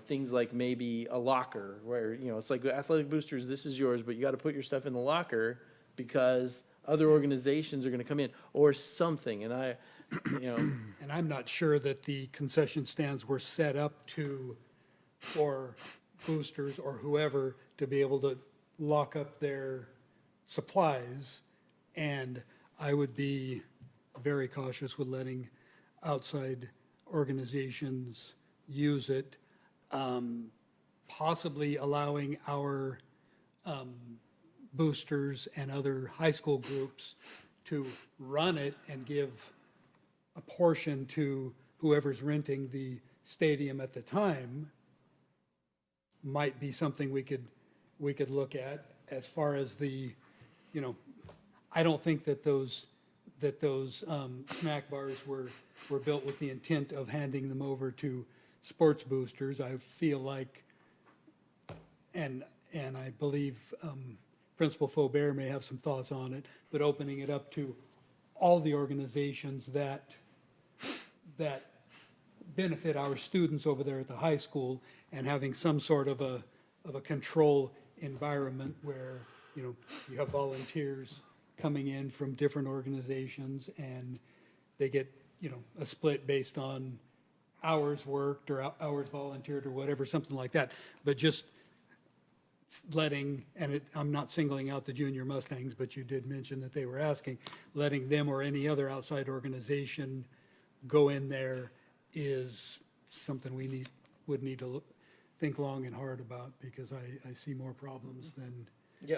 things like maybe a locker where, it's like athletic boosters, this is yours, but you got to put your stuff in the locker because other organizations are going to come in or something. And And I'm not sure that the concession stands were set up for boosters or whoever to be able to lock up their supplies. And I would be very cautious with letting outside organizations use it, possibly allowing our boosters and other high school groups to run it and give a portion to whoever's renting the stadium at the time might be something we could look at. As far as the, you know, I don't think that those snack bars were built with the intent of handing them over to sports boosters. I feel like, and I believe Principal Faubert may have some thoughts on it, but opening it up to all the organizations that benefit our students over there at the high school, and having some sort of a control environment where, you know, you have volunteers coming in from different organizations and they get, you know, a split based on hours worked or hours volunteered or whatever, something like that. But just letting, and I'm not singling out the Junior Mustangs, but you did mention that they were asking, letting them or any other outside organization go in there is something we would need to think long and hard about, because I see more problems than. Yeah,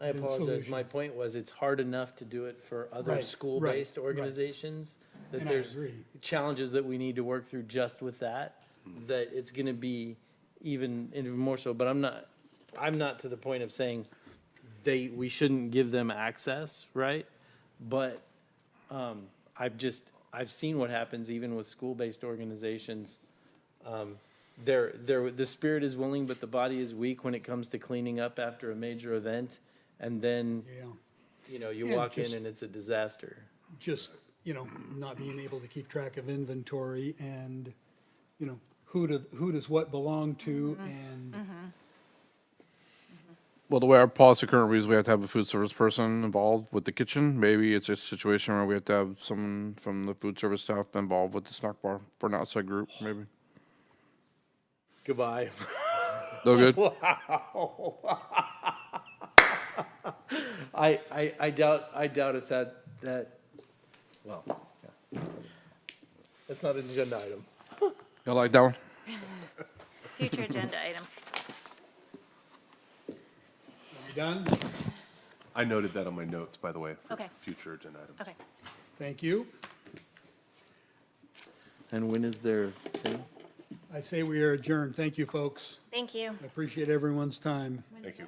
I apologize. solution. My point was, it's hard enough to do it for other Right, school-based right. organizations, that And I there's agree. challenges that we need to work through just with that, that it's gonna be even more so, but I'm not to the point of saying we shouldn't give them access, right? But, I've seen what happens even with school-based organizations. The spirit is willing, but the body is weak when it comes to cleaning up after a major event. And then, Yeah, you know, you And walk in just- and it's a disaster. just, you know, not being able to keep track of inventory and, you know, who does what belong to, and Well, the way our policy currently reads, we have to have a food service person involved with the kitchen. Maybe it's a situation where we have to have someone from the food service staff involved with the snack bar for an outside group, maybe. Goodbye. No good? I doubt if that, well, yeah. That's not an agenda item. Y'all like that one? Future agenda item. are we done? I noted that on my notes, by the way, for Okay. future agenda items. Okay. Thank you. And when is their thing? I say we are adjourned. Thank you, folks. Thank you. I appreciate everyone's time. Thank you.